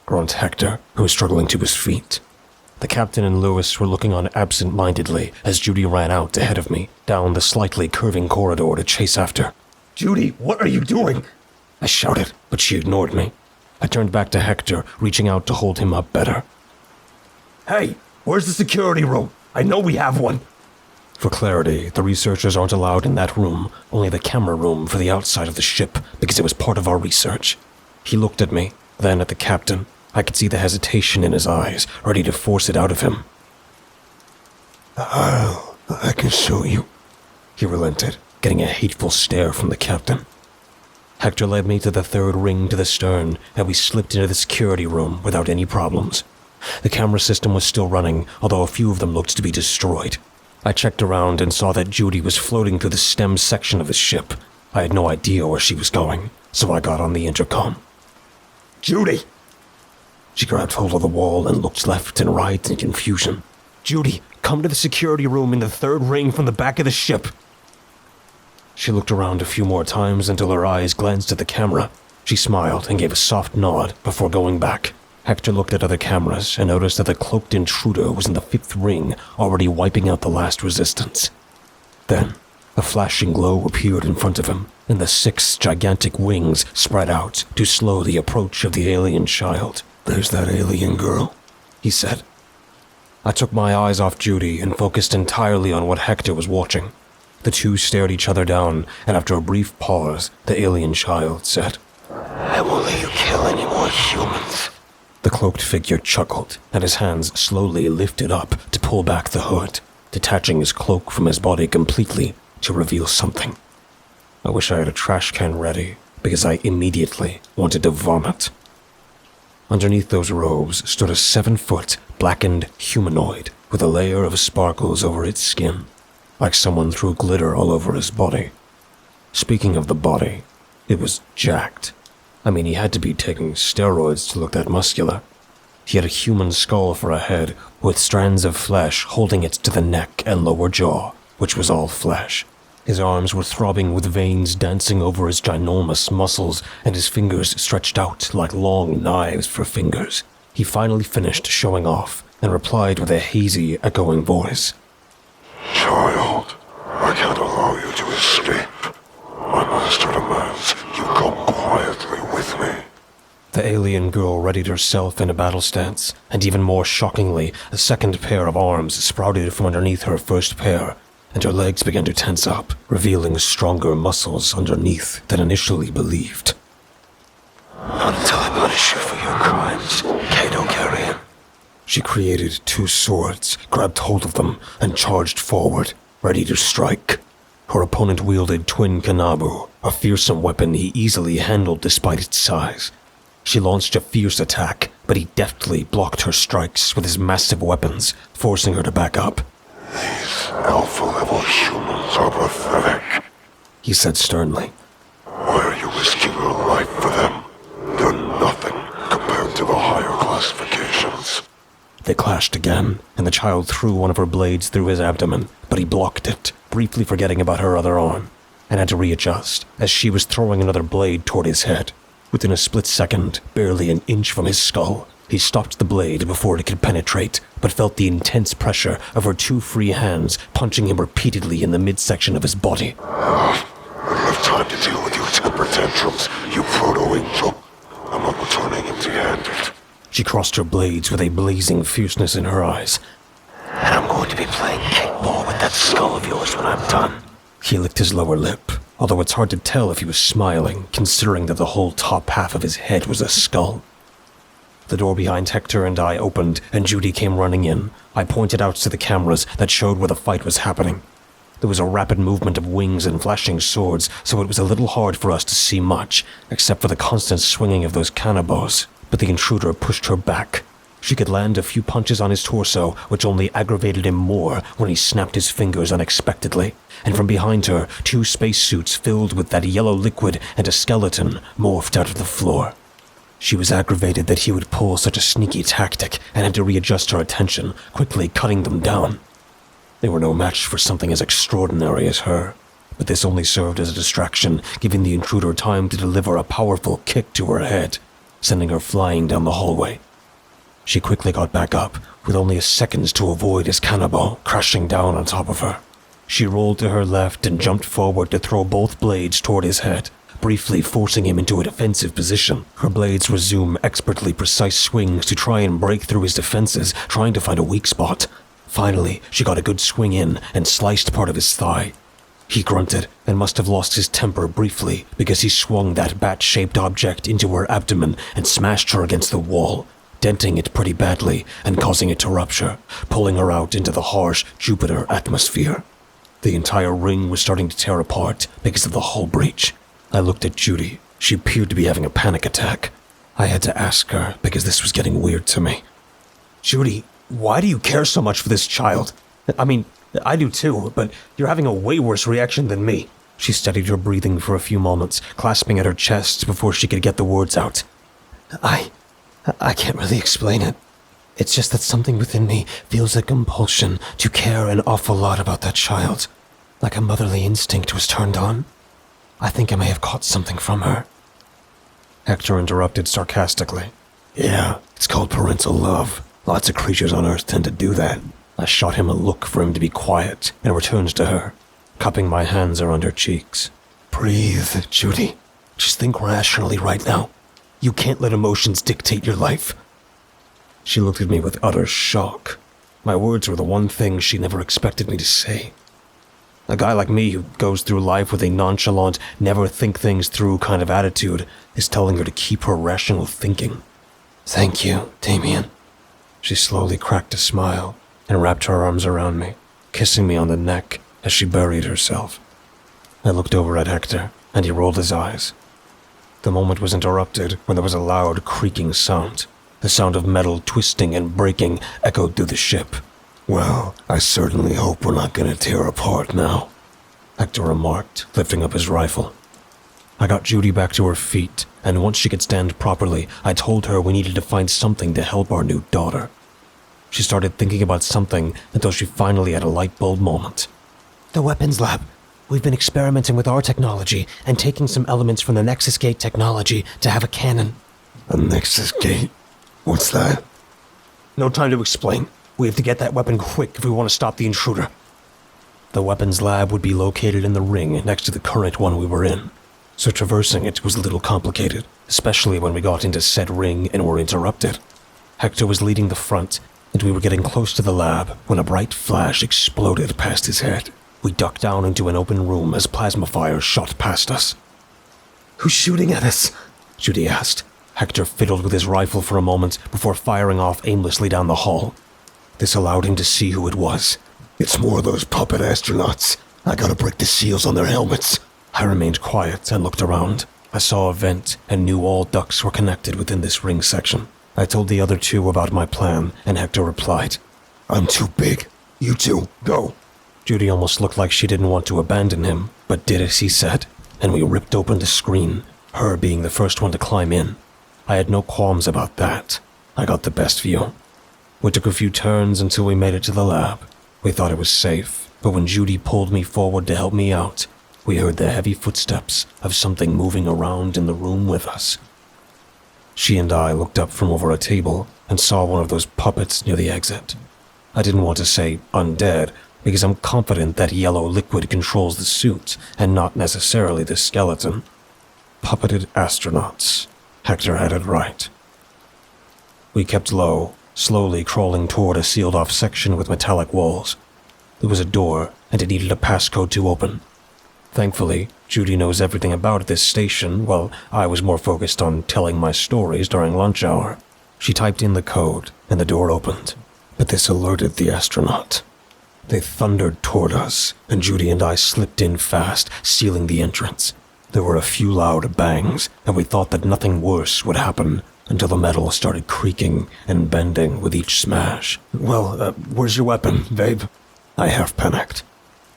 groaned Hector, who was struggling to his feet. The captain and Lewis were looking on absent-mindedly as Judy ran out ahead of me, down the slightly curving corridor to chase after. "Judy, what are you doing?" I shouted, but she ignored me. I turned back to Hector, reaching out to hold him up better. "Hey, where's the security room? I know we have one." For clarity, the researchers aren't allowed in that room, only the camera room for the outside of the ship, because it was part of our research. He looked at me, then at the captain. I could see the hesitation in his eyes, ready to force it out of him. I can show you," he relented, getting a hateful stare from the captain. Hector led me to the third ring to the stern, and we slipped into the security room without any problems. The camera system was still running, although a few of them looked to be destroyed. I checked around and saw that Judy was floating through the stem section of the ship. I had no idea where she was going, so I got on the intercom. "Judy!" She grabbed hold of the wall and looked left and right in confusion. "Judy, come to the security room in the third ring from the back of the ship." She looked around a few more times until her eyes glanced at the camera. She smiled and gave a soft nod before going back. Hector looked at other cameras and noticed that the cloaked intruder was in the fifth ring, already wiping out the last resistance. Then, a flashing glow appeared in front of him, and the 6 gigantic wings spread out to slow the approach of the alien child. "There's that alien girl," he said. I took my eyes off Judy and focused entirely on what Hector was watching. The two stared each other down, and after a brief pause, the alien child said, "I won't let you kill any more humans." The cloaked figure chuckled, and his hands slowly lifted up to pull back the hood, detaching his cloak from his body completely to reveal something. I wish I had a trash can ready, because I immediately wanted to vomit. Underneath those robes stood a 7-foot, blackened humanoid with a layer of sparkles over its skin, like someone threw glitter all over his body. Speaking of the body, it was jacked. I mean, he had to be taking steroids to look that muscular. He had a human skull for a head, with strands of flesh holding it to the neck and lower jaw, which was all flesh. His arms were throbbing with veins dancing over his ginormous muscles, and his fingers stretched out like long knives for fingers. He finally finished showing off, and replied with a hazy, echoing voice. Child, I can't allow you to escape. My master demands you come quietly with me. The alien girl readied herself in a battle stance, and even more shockingly, a second pair of arms sprouted from underneath her first pair, and her legs began to tense up, revealing stronger muscles underneath than initially believed. Until I punish you for your crimes, Cato Carrion. She created two swords, grabbed hold of them, and charged forward, ready to strike. Her opponent wielded twin kanabu, a fearsome weapon he easily handled despite its size. She launched a fierce attack, but he deftly blocked her strikes with his massive weapons, forcing her to back up. These alpha-level humans are pathetic, He said sternly. Why are you risking your life for them? They're nothing compared to the higher classifications. They clashed again, and the child threw one of her blades through his abdomen, but he blocked it, briefly forgetting about her other arm, and had to readjust as she was throwing another blade toward his head. Within a split second, barely an inch from his skull, he stopped the blade before it could penetrate, but felt the intense pressure of her two free hands punching him repeatedly in the midsection of his body. I don't have time to deal with your temper tantrums, you proto-angel. I'm not returning empty-handed. She crossed her blades with a blazing fierceness in her eyes. And I'm going to be playing kickball with that skull of yours when I'm done. He licked his lower lip, although it's hard to tell if he was smiling, considering that the whole top half of his head was a skull. The door behind Hector and I opened, and Judy came running in. I pointed out to the cameras that showed where the fight was happening. There was a rapid movement of wings and flashing swords, so it was a little hard for us to see much, except for the constant swinging of those cannonballs. But the intruder pushed her back. She could land a few punches on his torso, which only aggravated him more when he snapped his fingers unexpectedly. And from behind her, two spacesuits filled with that yellow liquid and a skeleton morphed out of the floor. She was aggravated that he would pull such a sneaky tactic and had to readjust her attention, quickly cutting them down. They were no match for something as extraordinary as her, but this only served as a distraction, giving the intruder time to deliver a powerful kick to her head, sending her flying down the hallway. She quickly got back up, with only a second to avoid his cannonball crashing down on top of her. She rolled to her left and jumped forward to throw both blades toward his head, briefly forcing him into a defensive position. Her blades resumed expertly precise swings to try and break through his defenses, trying to find a weak spot. Finally, she got a good swing in and sliced part of his thigh. He grunted and must have lost his temper briefly because he swung that bat-shaped object into her abdomen and smashed her against the wall, denting it pretty badly and causing it to rupture, pulling her out into the harsh Jupiter atmosphere. The entire ring was starting to tear apart because of the hull breach. I looked at Judy. She appeared to be having a panic attack. I had to ask her because this was getting weird to me. Judy, why do you care so much for this child? I mean, I do too, but you're having a way worse reaction than me. She steadied her breathing for a few moments, clasping at her chest before she could get the words out. I can't really explain it. It's just that something within me feels a compulsion to care an awful lot about that child. Like a motherly instinct was turned on. I think I may have caught something from her. Hector interrupted sarcastically. Yeah, it's called parental love. Lots of creatures on Earth tend to do that. I shot him a look for him to be quiet and returned to her, cupping my hands around her cheeks. Breathe, Judy. Just think rationally right now. You can't let emotions dictate your life. She looked at me with utter shock. My words were the one thing she never expected me to say. A guy like me who goes through life with a nonchalant, never think things through kind of attitude is telling her to keep her rational thinking. Thank you, Damien. She slowly cracked a smile and wrapped her arms around me, kissing me on the neck as she buried herself. I looked over at Hector, and he rolled his eyes. The moment was interrupted when there was a loud creaking sound. The sound of metal twisting and breaking echoed through the ship. Well, I certainly hope we're not gonna tear apart now, Hector remarked, lifting up his rifle. I got Judy back to her feet, and once she could stand properly, I told her we needed to find something to help our new daughter. She started thinking about something until she finally had a light bulb moment. The weapons lab. We've been experimenting with our technology and taking some elements from the Nexus Gate technology to have a cannon. A Nexus Gate? What's that? No time to explain. We have to get that weapon quick if we want to stop the intruder. The weapons lab would be located in the ring next to the current one we were in, so traversing it was a little complicated, especially when we got into said ring and were interrupted. Hector was leading the front, and we were getting close to the lab when a bright flash exploded past his head. We ducked down into an open room as plasma fire shot past us. Who's shooting at us? Judy asked. Hector fiddled with his rifle for a moment before firing off aimlessly down the hall. This allowed him to see who it was. It's more of those puppet astronauts. I gotta break the seals on their helmets. I remained quiet and looked around. I saw a vent and knew all ducts were connected within this ring section. I told the other two about my plan, and Hector replied, "I'm too big. You two, go." Judy almost looked like she didn't want to abandon him, but did as he said, and we ripped open the screen, her being the first one to climb in. I had no qualms about that. I got the best view. We took a few turns until we made it to the lab. We thought it was safe, but when Judy pulled me forward to help me out, we heard the heavy footsteps of something moving around in the room with us. She and I looked up from over a table and saw one of those puppets near the exit. I didn't want to say undead, because I'm confident that yellow liquid controls the suit and not necessarily the skeleton. Puppeted astronauts. Hector had it right. We kept low, slowly crawling toward a sealed-off section with metallic walls. There was a door, and it needed a passcode to open. Thankfully, Judy knows everything about this station, while I was more focused on telling my stories during lunch hour. She typed in the code, and the door opened. But this alerted the astronaut. They thundered toward us, and Judy and I slipped in fast, sealing the entrance. There were a few loud bangs, and we thought that nothing worse would happen until the metal started creaking and bending with each smash. "Well, where's your weapon, babe?" I half panicked.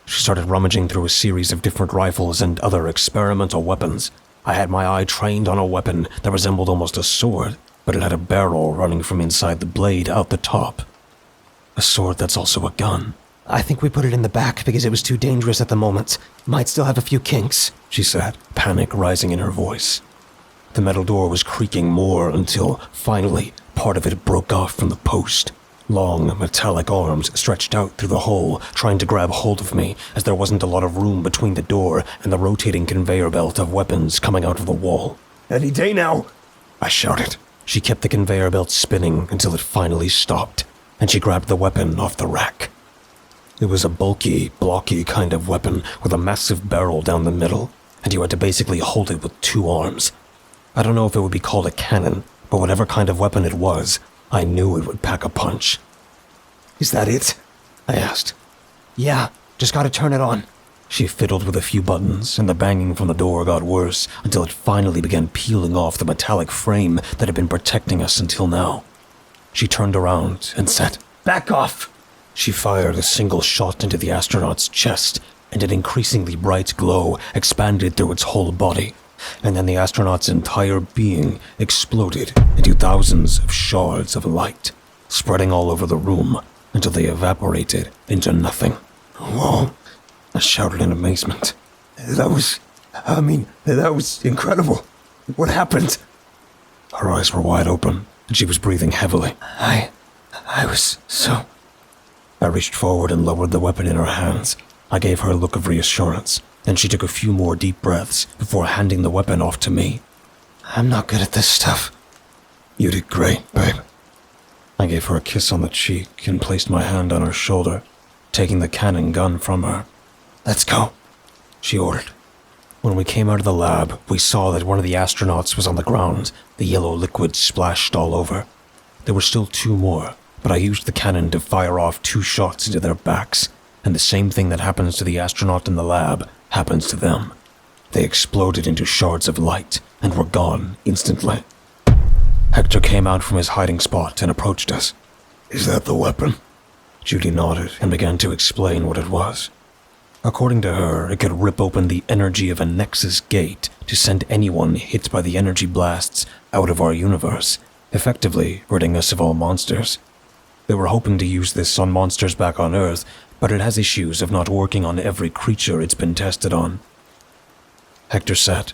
She started rummaging through a series of different rifles and other experimental weapons. I had my eye trained on a weapon that resembled almost a sword, but it had a barrel running from inside the blade out the top. A sword that's also a gun. I think we put it in the back because it was too dangerous at the moment. Might still have a few kinks, she said, panic rising in her voice. The metal door was creaking more until, finally, part of it broke off from the post. Long, metallic arms stretched out through the hole, trying to grab hold of me, as there wasn't a lot of room between the door and the rotating conveyor belt of weapons coming out of the wall. "Any day now!" I shouted. She kept the conveyor belt spinning until it finally stopped, and she grabbed the weapon off the rack. It was a bulky, blocky kind of weapon with a massive barrel down the middle, and you had to basically hold it with two arms. I don't know if it would be called a cannon, but whatever kind of weapon it was, I knew it would pack a punch. "Is that it?" I asked. "Yeah, just gotta turn it on." She fiddled with a few buttons, and the banging from the door got worse until it finally began peeling off the metallic frame that had been protecting us until now. She turned around and said, "Back off!" She fired a single shot into the astronaut's chest, and an increasingly bright glow expanded through its whole body. And then the astronaut's entire being exploded into thousands of shards of light, spreading all over the room until they evaporated into nothing. "Whoa!" I shouted in amazement. That was incredible. What happened?" Her eyes were wide open, and she was breathing heavily. I was so... I reached forward and lowered the weapon in her hands. I gave her a look of reassurance, and she took a few more deep breaths before handing the weapon off to me. "I'm not good at this stuff." "You did great, babe." I gave her a kiss on the cheek and placed my hand on her shoulder, taking the cannon gun from her. "Let's go," she ordered. When we came out of the lab, we saw that one of the astronauts was on the ground, the yellow liquid splashed all over. There were still two more, but I used the cannon to fire off 2 shots into their backs, and the same thing that happens to the astronaut in the lab happens to them. They exploded into shards of light and were gone instantly. Hector came out from his hiding spot and approached us. Is that the weapon? Judy nodded and began to explain what it was. According to her, it could rip open the energy of a Nexus gate to send anyone hit by the energy blasts out of our universe, effectively ridding us of all monsters. They were hoping to use this on monsters back on Earth, but it has issues of not working on every creature it's been tested on. Hector said,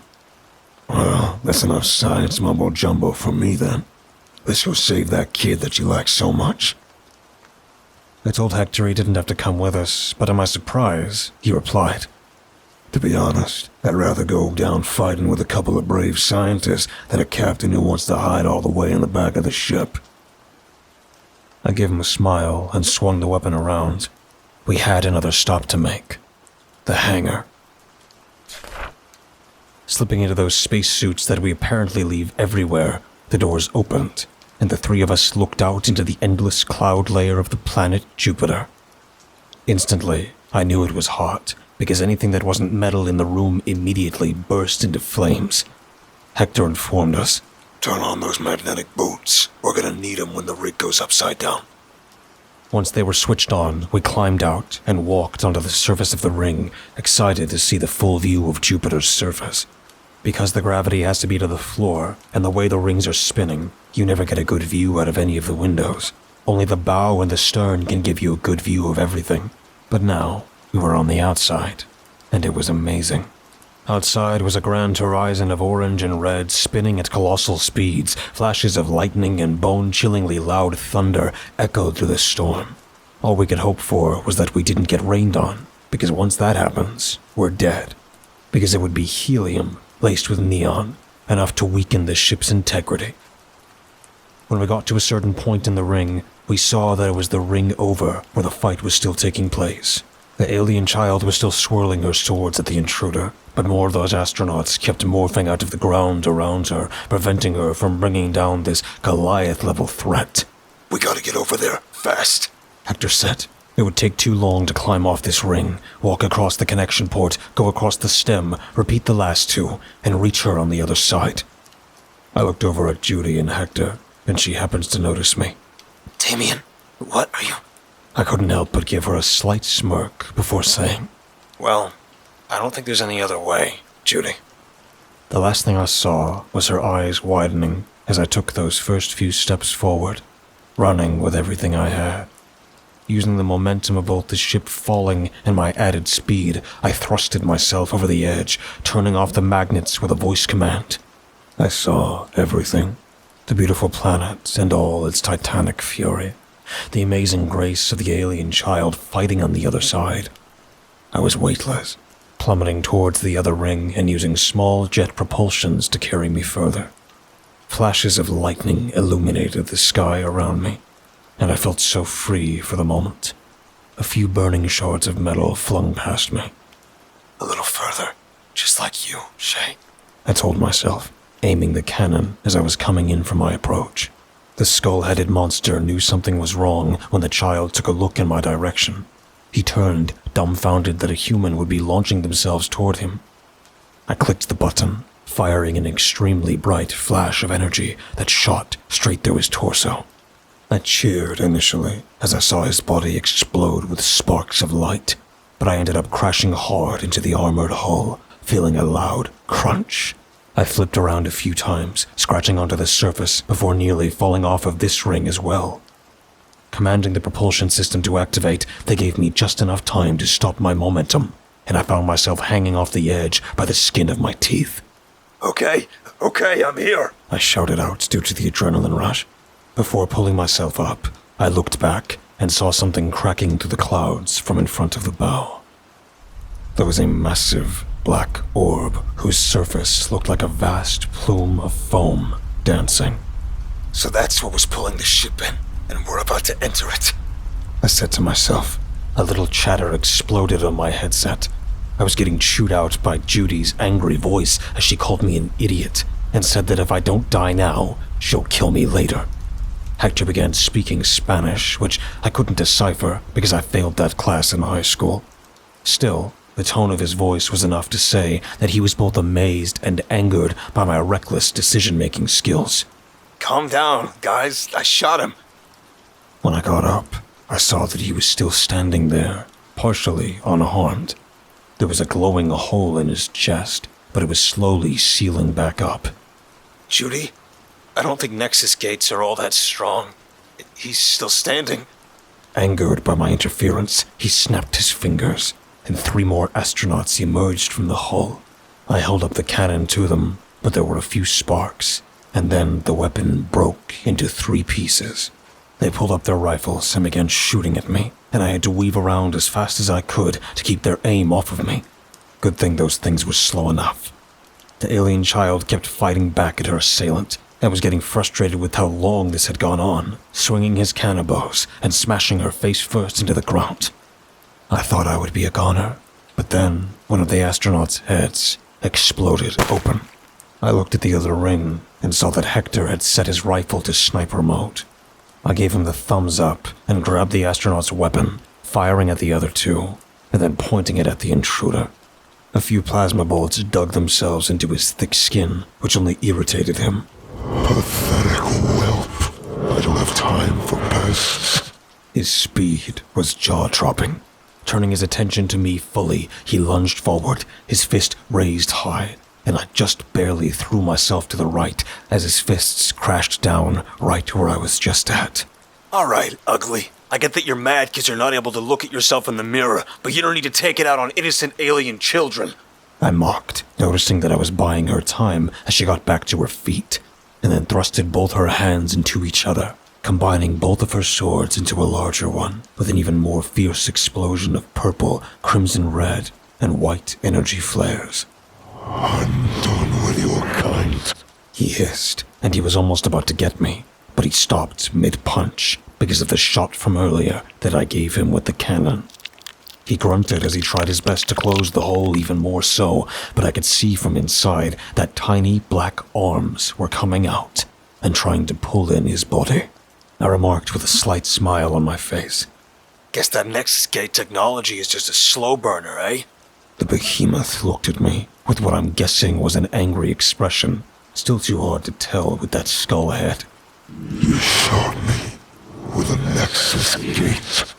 Well, that's enough science mumbo-jumbo from me then. Let's go save that kid that you like so much. I told Hector he didn't have to come with us, but to my surprise, he replied, To be honest, I'd rather go down fighting with a couple of brave scientists than a captain who wants to hide all the way in the back of the ship. I gave him a smile and swung the weapon around. We had another stop to make. The hangar. Slipping into those spacesuits that we apparently leave everywhere, the doors opened, and the three of us looked out into the endless cloud layer of the planet Jupiter. Instantly, I knew it was hot, because anything that wasn't metal in the room immediately burst into flames. Hector informed us, Turn on those magnetic boots. We're gonna need them when the rig goes upside down. Once they were switched on, we climbed out and walked onto the surface of the ring, excited to see the full view of Jupiter's surface. Because the gravity has to be to the floor, and the way the rings are spinning, you never get a good view out of any of the windows. Only the bow and the stern can give you a good view of everything. But now, we were on the outside, and it was amazing. Outside was a grand horizon of orange and red spinning at colossal speeds. Flashes of lightning and bone-chillingly loud thunder echoed through the storm. All we could hope for was that we didn't get rained on, because once that happens, we're dead. Because it would be helium laced with neon, enough to weaken the ship's integrity. When we got to a certain point in the ring, we saw that it was the ring over where the fight was still taking place. The alien child was still swirling her swords at the intruder, but more of those astronauts kept morphing out of the ground around her, preventing her from bringing down this Goliath-level threat. We gotta get over there, fast. Hector said. It would take too long to climb off this ring, walk across the connection port, go across the stem, repeat the last two, and reach her on the other side. I looked over at Judy and Hector, and she happens to notice me. Damien, what are you... I couldn't help but give her a slight smirk before saying, Well, I don't think there's any other way, Judy. The last thing I saw was her eyes widening as I took those first few steps forward, running with everything I had. Using the momentum of both the ship falling and my added speed, I thrusted myself over the edge, turning off the magnets with a voice command. I saw everything. The beautiful planet and all its titanic fury. The amazing grace of the alien child fighting on the other side. I was weightless, plummeting towards the other ring and using small jet propulsions to carry me further. Flashes of lightning illuminated the sky around me, and I felt so free for the moment. A few burning shards of metal flung past me. A little further, just like you, Shay. I told myself, aiming the cannon as I was coming in for my approach. The skull-headed monster knew something was wrong when the child took a look in my direction. He turned, dumbfounded that a human would be launching themselves toward him. I clicked the button, firing an extremely bright flash of energy that shot straight through his torso. I cheered initially as I saw his body explode with sparks of light, but I ended up crashing hard into the armored hull, feeling a loud crunch. I flipped around a few times, scratching onto the surface before nearly falling off of this ring as well. Commanding the propulsion system to activate, they gave me just enough time to stop my momentum, and I found myself hanging off the edge by the skin of my teeth. Okay, I'm here. I shouted out due to the adrenaline rush. Before pulling myself up, I looked back and saw something cracking through the clouds from in front of the bow. There was a massive black orb whose surface looked like a vast plume of foam dancing. So that's what was pulling the ship in, and we're about to enter it. I said to myself. A little chatter exploded on my headset. I was getting chewed out by Judy's angry voice as she called me an idiot and said that if I don't die now, she'll kill me later. Hector began speaking Spanish, which I couldn't decipher because I failed that class in high school. Still, the tone of his voice was enough to say that he was both amazed and angered by my reckless decision-making skills. Calm down, guys. I shot him. When I got up, I saw that he was still standing there, partially unharmed. There was a glowing hole in his chest, but it was slowly sealing back up. Judy, I don't think Nexus gates are all that strong. He's still standing. Angered by my interference, he snapped his fingers, and 3 more astronauts emerged from the hull. I held up the cannon to them, but there were a few sparks, and then the weapon broke into 3 pieces. They pulled up their rifles and began shooting at me, and I had to weave around as fast as I could to keep their aim off of me. Good thing those things were slow enough. The alien child kept fighting back at her assailant. I was getting frustrated with how long this had gone on, swinging his cannonballs and smashing her face first into the ground. I thought I would be a goner, but then one of the astronauts' heads exploded open. I looked at the other ring and saw that Hector had set his rifle to sniper mode. I gave him the thumbs up and grabbed the astronaut's weapon, firing at the other 2, and then pointing it at the intruder. A few plasma bullets dug themselves into his thick skin, which only irritated him. Pathetic whelp. I don't have time for pests. His speed was jaw-dropping. Turning his attention to me fully, he lunged forward, his fist raised high, and I just barely threw myself to the right as his fists crashed down right where I was just at. All right, ugly. I get that you're mad because you're not able to look at yourself in the mirror, but you don't need to take it out on innocent alien children. I mocked, noticing that I was buying her time as she got back to her feet, and then thrusted both her hands into each other, combining both of her swords into a larger one, with an even more fierce explosion of purple, crimson red, and white energy flares. I'm done with your kind. He hissed, and he was almost about to get me, but he stopped mid-punch because of the shot from earlier that I gave him with the cannon. He grunted as he tried his best to close the hole even more so, but I could see from inside that tiny black arms were coming out and trying to pull in his body. I remarked with a slight smile on my face. Guess that Nexus gate technology is just a slow burner, eh? The behemoth looked at me with what I'm guessing was an angry expression, still too hard to tell with that skull head. You shot me with a Nexus gate.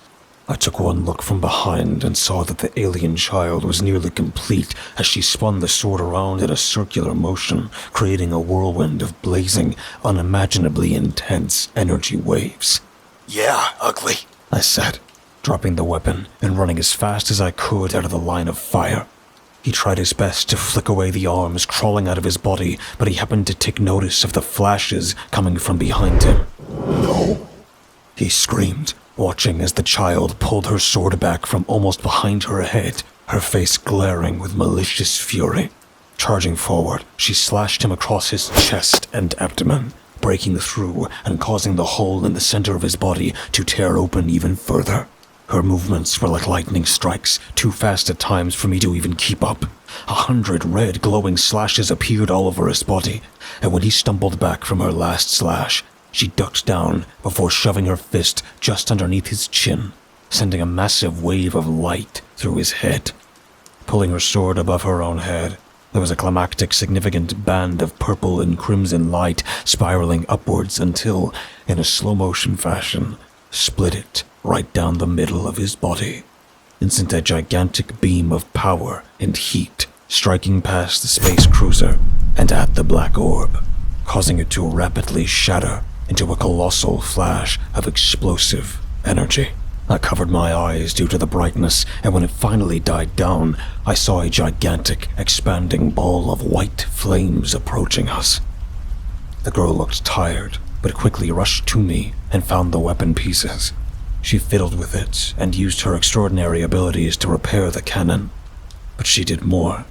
I took one look from behind and saw that the alien child was nearly complete as she spun the sword around in a circular motion, creating a whirlwind of blazing, unimaginably intense energy waves. Yeah, ugly, I said, dropping the weapon and running as fast as I could out of the line of fire. He tried his best to flick away the arms crawling out of his body, but he happened to take notice of the flashes coming from behind him. No. He screamed, watching as the child pulled her sword back from almost behind her head, her face glaring with malicious fury. Charging forward, she slashed him across his chest and abdomen, breaking through and causing the hole in the center of his body to tear open even further. Her movements were like lightning strikes, too fast at times for me to even keep up. 100 red glowing slashes appeared all over his body, and when he stumbled back from her last slash, she ducked down before shoving her fist just underneath his chin, sending a massive wave of light through his head. Pulling her sword above her own head, there was a climactic, significant band of purple and crimson light spiraling upwards until, in a slow-motion fashion, split it right down the middle of his body and sent a gigantic beam of power and heat striking past the space cruiser and at the black orb, causing it to rapidly shatter into a colossal flash of explosive energy. I covered my eyes due to the brightness, and when it finally died down, I saw a gigantic, expanding ball of white flames approaching us. The girl looked tired, but quickly rushed to me and found the weapon pieces. She fiddled with it and used her extraordinary abilities to repair the cannon. But she did more.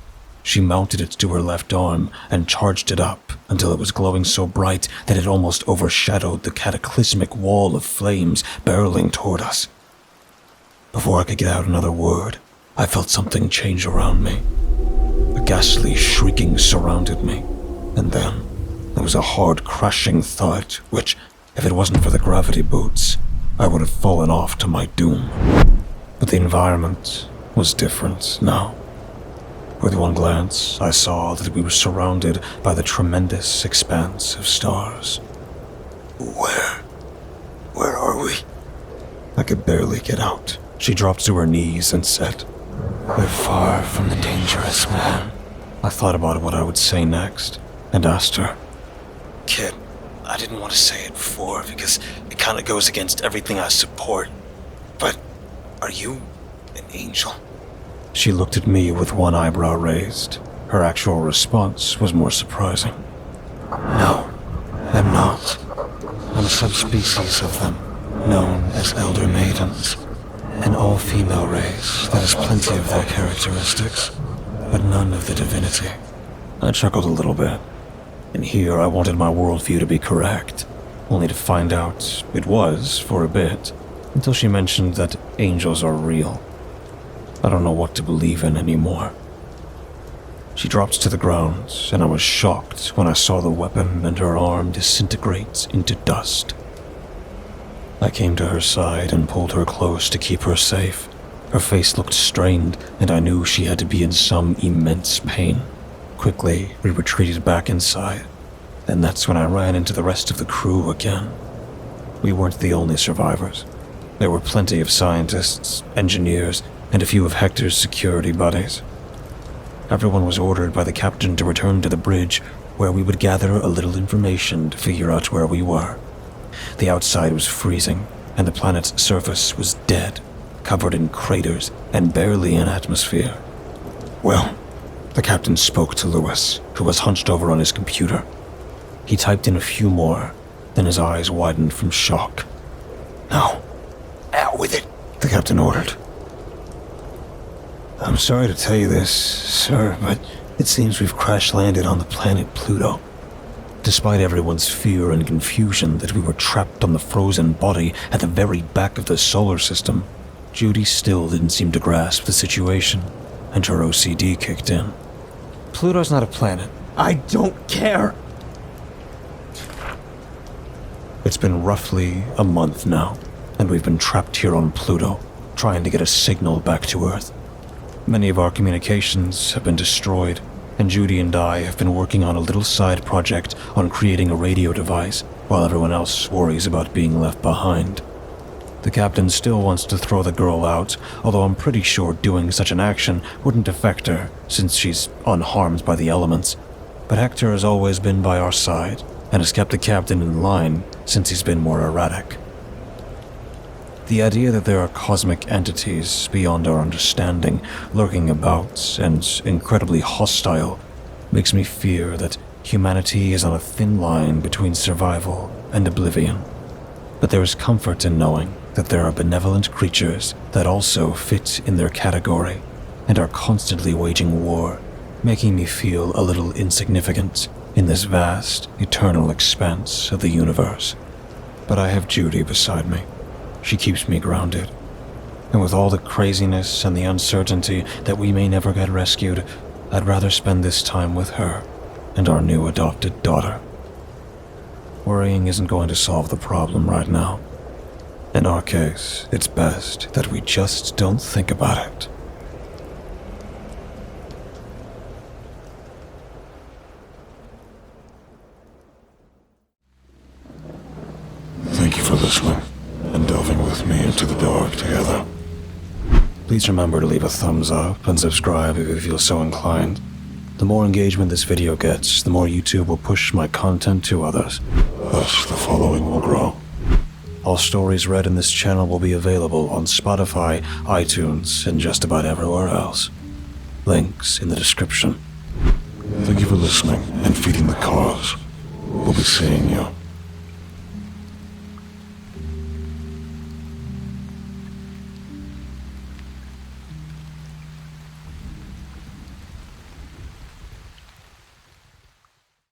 She mounted it to her left arm and charged it up until it was glowing so bright that it almost overshadowed the cataclysmic wall of flames barreling toward us. Before I could get out another word, I felt something change around me. A ghastly shrieking surrounded me, and then there was a hard crashing thud which, if it wasn't for the gravity boots, I would have fallen off to my doom. But the environment was different now. With one glance, I saw that we were surrounded by the tremendous expanse of stars. Where are we? I I could barely get out. She dropped to her knees and said, "We're far from the dangerous man." I thought about what I would say next and asked her, Kid, I didn't want to say it before because it kind of goes against everything I support. But are you an angel? She looked at me with one eyebrow raised. Her actual response was more surprising. "No, I'm not. I'm a subspecies of them, known as Elder Maidens. An all-female race that has plenty of their characteristics, but none of the divinity." I chuckled a little bit. And here I wanted my worldview to be correct, only to find out it was for a bit, until she mentioned that angels are real. I don't know what to believe in anymore. She dropped to the ground, and I was shocked when I saw the weapon and her arm disintegrate into dust. I came to her side and pulled her close to keep her safe. Her face looked strained, and I knew she had to be in some immense pain. Quickly, we retreated back inside, and that's when I ran into the rest of the crew again. We weren't the only survivors. There were plenty of scientists, engineers, and a few of Hector's security buddies. Everyone was ordered by the captain to return to the bridge, where we would gather a little information to figure out where we were. The outside was freezing, and the planet's surface was dead, covered in craters and barely an atmosphere. Well, the captain spoke to Lewis, who was hunched over on his computer. He typed in a few more, then his eyes widened from shock. "Now, out with it," the captain ordered. "I'm sorry to tell you this, sir, but it seems we've crash-landed on the planet Pluto." Despite everyone's fear and confusion that we were trapped on the frozen body at the very back of the solar system, Judy still didn't seem to grasp the situation, and her OCD kicked in. "Pluto's not a planet. I don't care!" It's been roughly a month now, and we've been trapped here on Pluto, trying to get a signal back to Earth. Many of our communications have been destroyed, and Judy and I have been working on a little side project on creating a radio device, while everyone else worries about being left behind. The captain still wants to throw the girl out, although I'm pretty sure doing such an action wouldn't affect her, since she's unharmed by the elements. But Hector has always been by our side, and has kept the captain in line since he's been more erratic. The idea that there are cosmic entities beyond our understanding lurking about and incredibly hostile makes me fear that humanity is on a thin line between survival and oblivion. But there is comfort in knowing that there are benevolent creatures that also fit in their category and are constantly waging war, making me feel a little insignificant in this vast, eternal expanse of the universe. But I have Judy beside me. She keeps me grounded. And with all the craziness and the uncertainty that we may never get rescued, I'd rather spend this time with her and our new adopted daughter. Worrying isn't going to solve the problem right now. In our case, it's best that we just don't think about it. Thank you for listening and delving with me into the dark together. Please remember to leave a thumbs up and subscribe if you feel so inclined. The more engagement this video gets, the more YouTube will push my content to others. Thus, the following will grow. All stories read in this channel will be available on Spotify, iTunes, and just about everywhere else. Links in the description. Thank you for listening and feeding the cause. We'll be seeing you